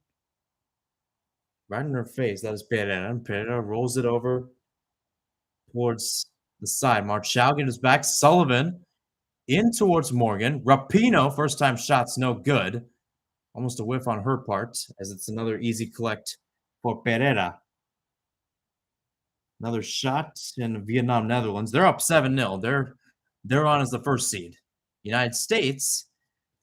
Right in her face. That is Pereira. Pereira rolls it over towards the side. Marchal gets back. Sullivan in towards Morgan. Rapino. First time shot's no good. Almost a whiff on her part, as it's another easy collect for Pereira. Another shot in Vietnam, Netherlands. They're up 7-0. They're on as the first seed. United States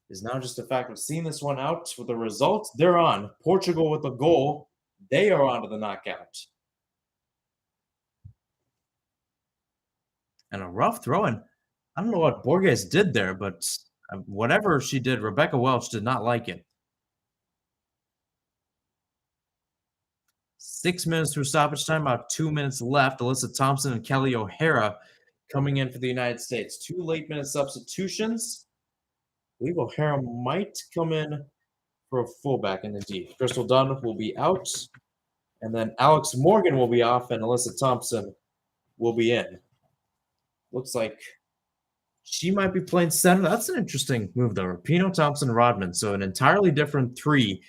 is now just a fact of seeing this one out with the result. They're on. Portugal with a goal. They are on to the knockout. And a rough throw-in. I don't know what Borges did there, but whatever she did, Rebecca Welch did not like it. 6 minutes through stoppage time, about 2 minutes left. Alyssa Thompson and Kelly O'Hara coming in for the United States. 2 late-minute substitutions. I believe O'Hara might come in for a fullback, and indeed, Crystal Dunn will be out, and then Alex Morgan will be off, and Alyssa Thompson will be in. Looks like she might be playing center. That's an interesting move, though. Rapino, Thompson, Rodman. So an entirely different 3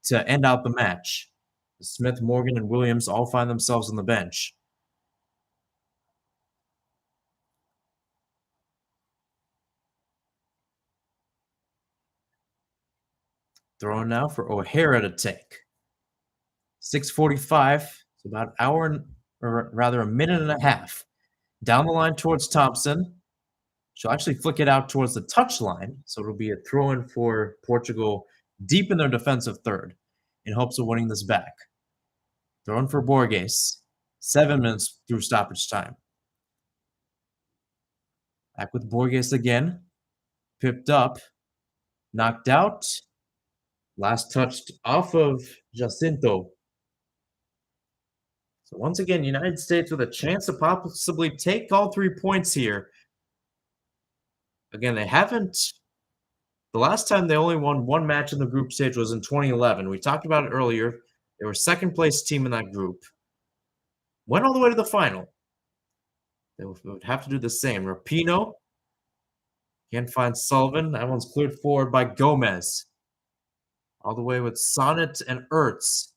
to end out the match. Smith, Morgan, and Williams all find themselves on the bench. Throwing now for O'Hara to take. 6:45, so about an hour, or rather a minute and a half. Down the line towards Thompson. She'll actually flick it out towards the touch line, so it'll be a throw in for Portugal deep in their defensive third in hopes of winning this back. Throw in for Borges. 7 minutes through stoppage time. Back with Borges again. Pipped up. Knocked out. Last touched off of Jacinto. So once again, United States with a chance to possibly take all 3 points here. Again, they haven't. The last time they only won 1 match in the group stage was in 2011. We talked about it earlier. They were second place team in that group. Went all the way to the final. They would have to do the same. Rapinoe. Can't find Sullivan. That one's cleared forward by Gomez. All the way with Sonnet and Ertz.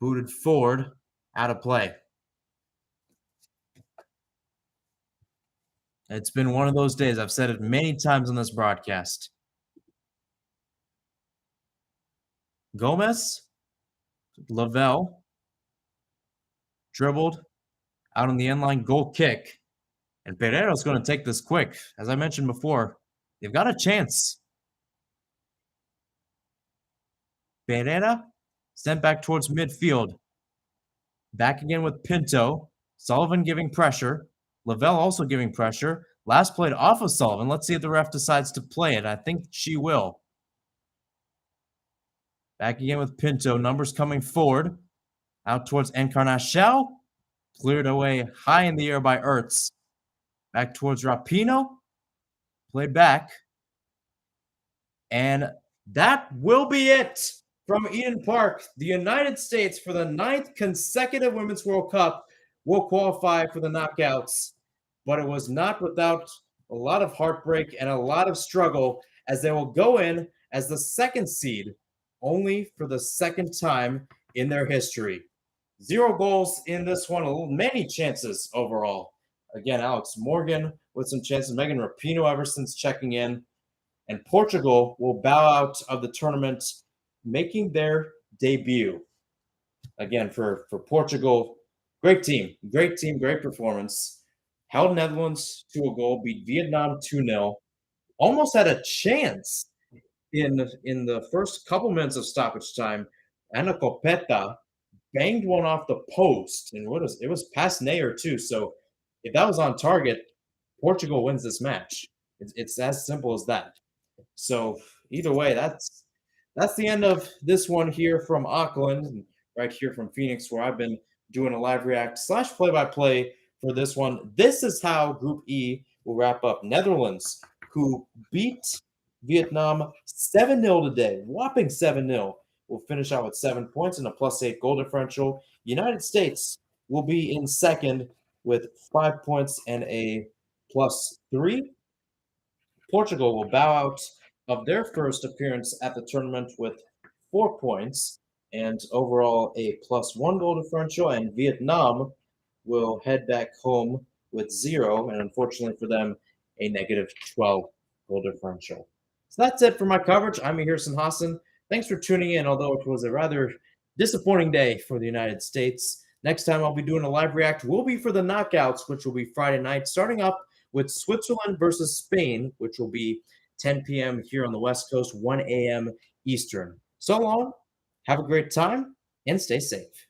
Booted forward. Out of play. It's been one of those days. I've said it many times on this broadcast. Gomez. Lavelle. Dribbled. Out on the end line. Goal kick. And Pereira's going to take this quick. As I mentioned before, they've got a chance. Pereira sent back towards midfield. Back again with Pinto. Sullivan giving pressure. Lavelle also giving pressure. Last played off of Sullivan. Let's see if the ref decides to play it. I think she will. Back again with Pinto. Numbers coming forward. Out towards Encarnacion. Cleared away high in the air by Ertz. Back towards Rapinoe. Played back. And that will be it from Eden Park. The United States, for the 9th consecutive Women's World Cup, will qualify for the knockouts. But it was not without a lot of heartbreak and a lot of struggle, as they will go in as the 2nd seed, only for the 2nd time in their history. 0 goals in this one, many chances overall. Again, Alex Morgan with some chances. Megan Rapinoe ever since checking in. And Portugal will bow out of the tournament, making their debut. Again, for Portugal, great team, great performance. Held Netherlands to a goal, beat Vietnam 2-0. Almost had a chance in the first couple minutes of stoppage time. Ana Copeta banged one off the post, and it was past Nair too. So if that was on target, Portugal wins this match. It's as simple as that. So either way, that's the end of this one here from Auckland, right here from Phoenix, where I've been doing a live react / play-by-play for this one. This is how Group E will wrap up. Netherlands, who beat Vietnam 7-0 today, whopping 7-0, will finish out with 7 points and a +8 goal differential. United States will be in second with 5 points and a +3. Portugal will bow out of their first appearance at the tournament with 4 points and overall a +1 goal differential, and Vietnam will head back home with 0, and unfortunately for them, a -12 goal differential. So that's it for my coverage. I'm Hirson Hassan. Thanks for tuning in, although it was a rather disappointing day for the United States. Next time I'll be doing a live react will be for the knockouts, which will be Friday night, starting up with Switzerland versus Spain, which will be 10 p.m. here on the West Coast, 1 a.m. Eastern. So long, have a great time, and stay safe.